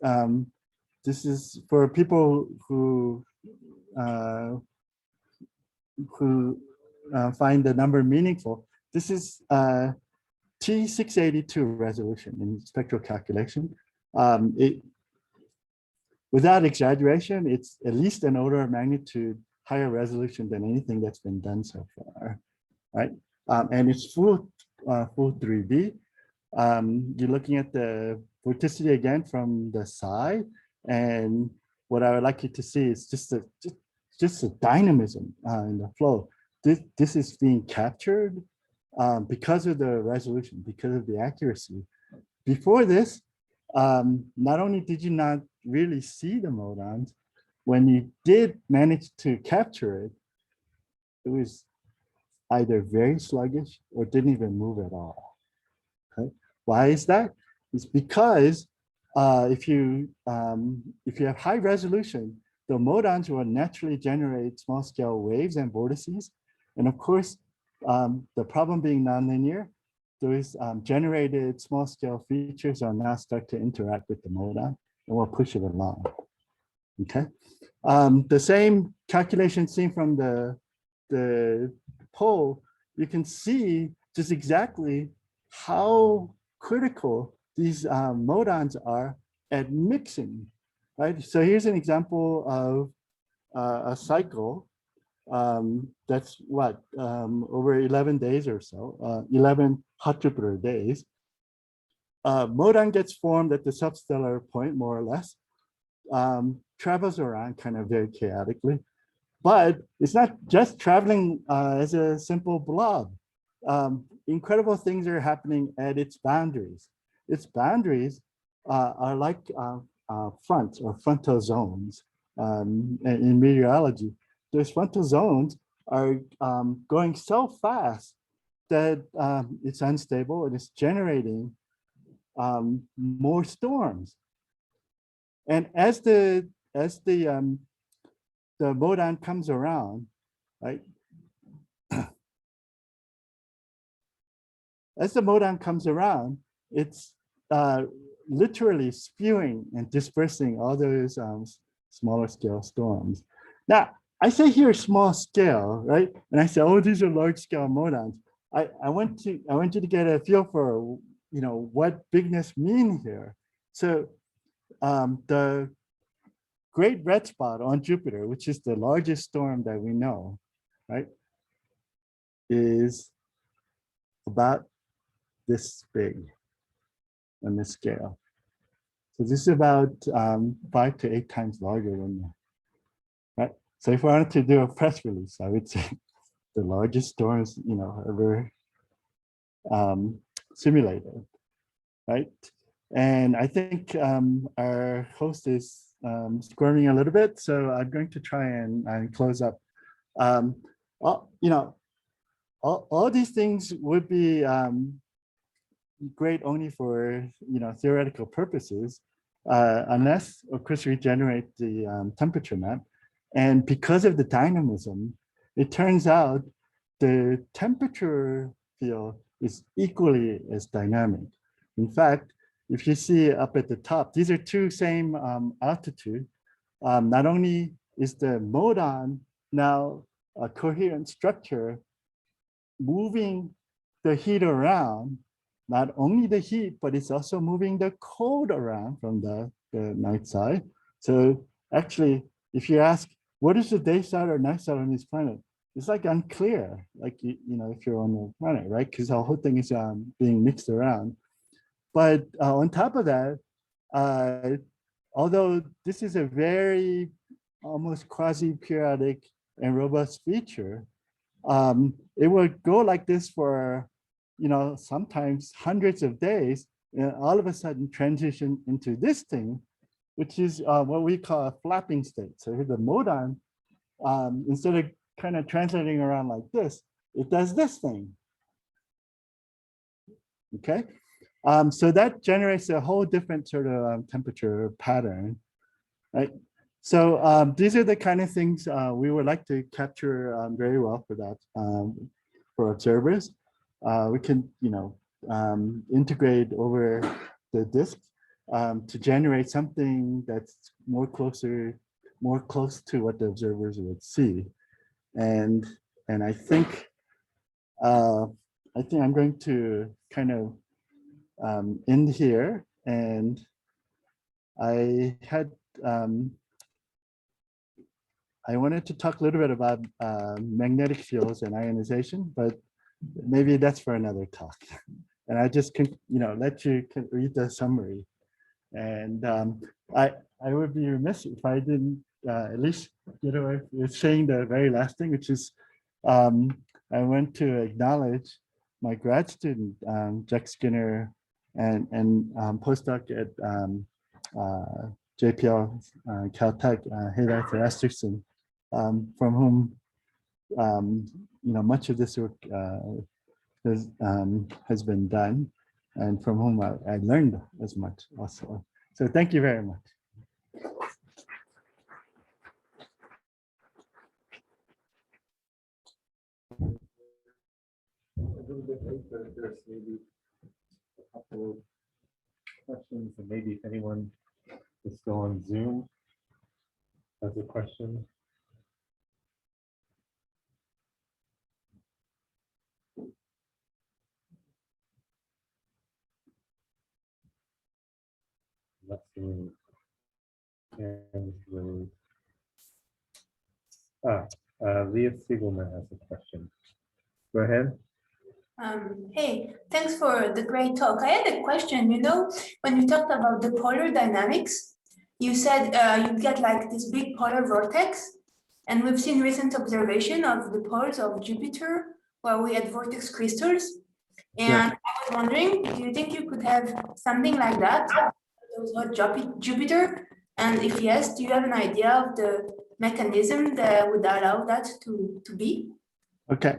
is for people who who find the number meaningful, this is T682 resolution in spectral calculation. Without exaggeration, it's at least an order of magnitude higher resolution than anything that's been done so far, right? And it's full 3D. You're looking at the vorticity again from the side, and what I would like you to see is just a dynamism in the flow. This is being captured because of the resolution, because of the accuracy. Before this, not only did you not really see the modons, when you did manage to capture it, it was either very sluggish or didn't even move at all. Okay, why is that? It's because if you have high resolution, the modons will naturally generate small scale waves and vortices, and of course, the problem being nonlinear, those generated small scale features are now start to interact with the modon and will push it along. Okay, the same calculation seen from the pole, you can see just exactly how critical these modons are at mixing, right? So here's an example of a cycle that's what, over 11 days or so, 11 hot Jupiter days. Modon gets formed at the substellar point, more or less, travels around kind of very chaotically, but it's not just traveling as a simple blob. Incredible things are happening at its boundaries. Its boundaries are like fronts or frontal zones in meteorology. Those frontal zones are going so fast that it's unstable and it's generating more storms. And as the modon comes around, right? As the modon comes around, it's literally spewing and dispersing all those smaller scale storms. Now, I say here small scale, right? And I say, oh, these are large scale modons. I want you to get a feel for, you know, what bigness mean here. So the Great Red Spot on Jupiter, which is the largest storm that we know, right, is about this big on this scale. So this is about 5 to 8 times larger than that, right? So if I wanted to do a press release, I would say the largest storms, you know, ever simulated, right? And I think our host is squirming a little bit, so I'm going to try and close up. You know, all these things would be great only for, you know, theoretical purposes, unless, of course, we generate the temperature map. And because of the dynamism, it turns out the temperature field is equally as dynamic. In fact, if you see up at the top, these are two same altitude. Not only is the modon now a coherent structure moving the heat around, not only the heat, but it's also moving the cold around from the night side. So actually, if you ask, what is the day side or night side on this planet? It's like unclear, like, you know, if you're on the planet, right? Because the whole thing is being mixed around. But on top of that, although this is a very almost quasi-periodic and robust feature, it would go like this for, you know, sometimes hundreds of days, and all of a sudden transition into this thing, which is what we call a flapping state. So here the modon, instead of kind of translating around like this, it does this thing. Okay. So that generates a whole different sort of temperature pattern, right? So these are the kind of things we would like to capture very well for that, for observers. We can, you know, integrate over the disk to generate something that's more close to what the observers would see. And And I think I'm going to kind of end here. And I had I wanted to talk a little bit about magnetic fields and ionization, but maybe that's for another talk. And I just can, let you read the summary. And I would be remiss if I didn't at least get away with saying the very last thing, which is I want to acknowledge my grad student, Jack Skinner, and postdoc at JPL, Caltech, Haylife Esterson, from whom much of this work has been done, and from whom I learned as much also. So thank you very much. A little bit late, but if there's maybe a couple of questions, and maybe if anyone is still on Zoom has a question. Let's see. Leah Siegelman has a question. Go ahead. Hey, thanks for the great talk. I had a question. When you talked about the polar dynamics, you said you get like this big polar vortex, and we've seen recent observation of the poles of Jupiter where we had vortex crystals. And I was wondering, do you think you could have something like that, those hot Jupiter? And if yes, do you have an idea of the mechanism that would allow that to be? Okay,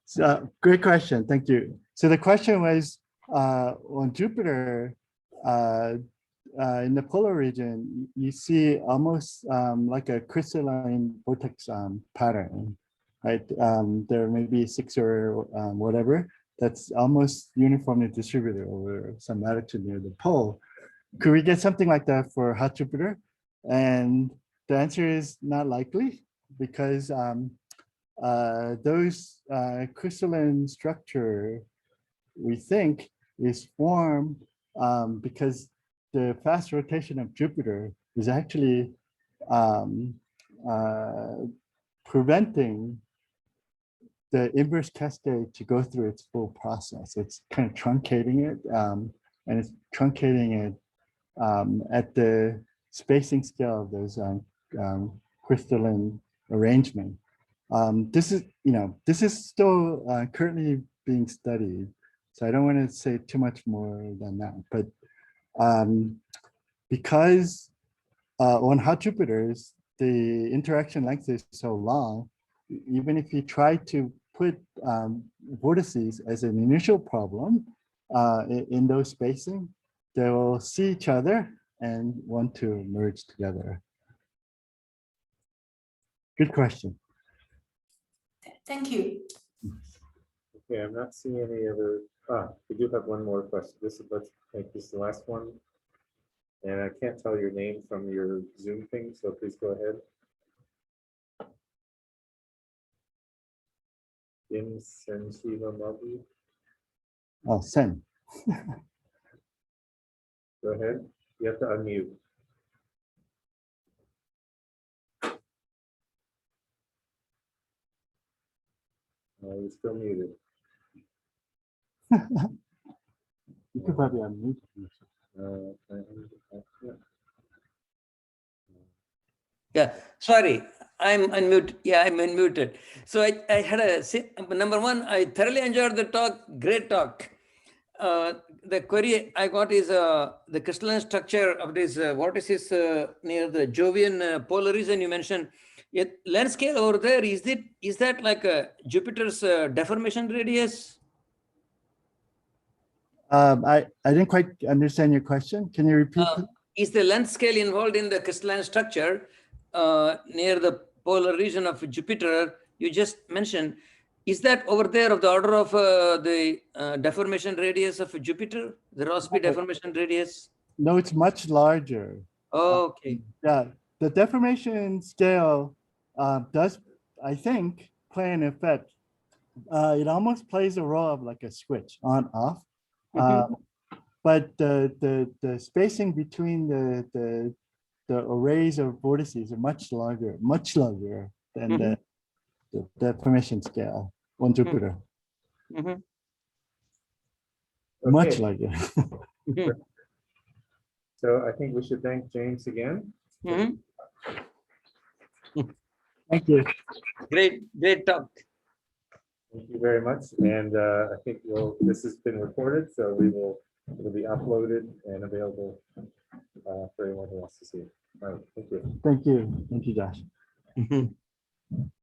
so great question, thank you. So the question was on Jupiter, in the polar region, you see almost like a crystalline vortex pattern, right? There may be 6 or whatever, that's almost uniformly distributed over some latitude near the pole. Could we get something like that for hot Jupiter? And the answer is not likely, because those crystalline structure, we think, is formed because the fast rotation of Jupiter is actually preventing the inverse cascade to go through its full process. It's kind of truncating it, and it's truncating it at the spacing scale of those crystalline arrangement. This is still currently being studied, so I don't want to say too much more than that. But because on hot Jupiters, the interaction length is so long, even if you try to put vortices as an initial problem in those spacing, they will see each other and want to merge together. Good question. Thank you. Okay, I'm not seeing any other. We do have one more question. Let's make this the last one. And I can't tell your name from your Zoom thing, so please go ahead. Im Sensiva Mabu. Oh, Sen. Go ahead. You have to unmute. You're still muted. You could probably unmute yourself. Yeah, sorry, I'm unmuted. Yeah, I'm unmuted. So I had number one, I thoroughly enjoyed the talk. Great talk. The query I got is the crystalline structure of these vortices near the Jovian polar region you mentioned. Length scale over there, is that like Jupiter's deformation radius? I didn't quite understand your question. Can you repeat? Is the length scale involved in the crystalline structure near the polar region of Jupiter you just mentioned? Is that over there of the order of the deformation radius of Jupiter, the Rossby deformation radius? No, it's much larger. Okay. Yeah, the deformation scale does, I think, plane effect, it almost plays a role of like a switch on off. But the spacing between the arrays of vortices are much larger than the deformation scale on Jupiter. Much Okay, larger. so I think we should thank James again. Thank you. Great talk. Thank you very much. And I think this has been recorded, so it'll be uploaded and available for anyone who wants to see it. All right, thank you. Thank you. Thank you, Josh.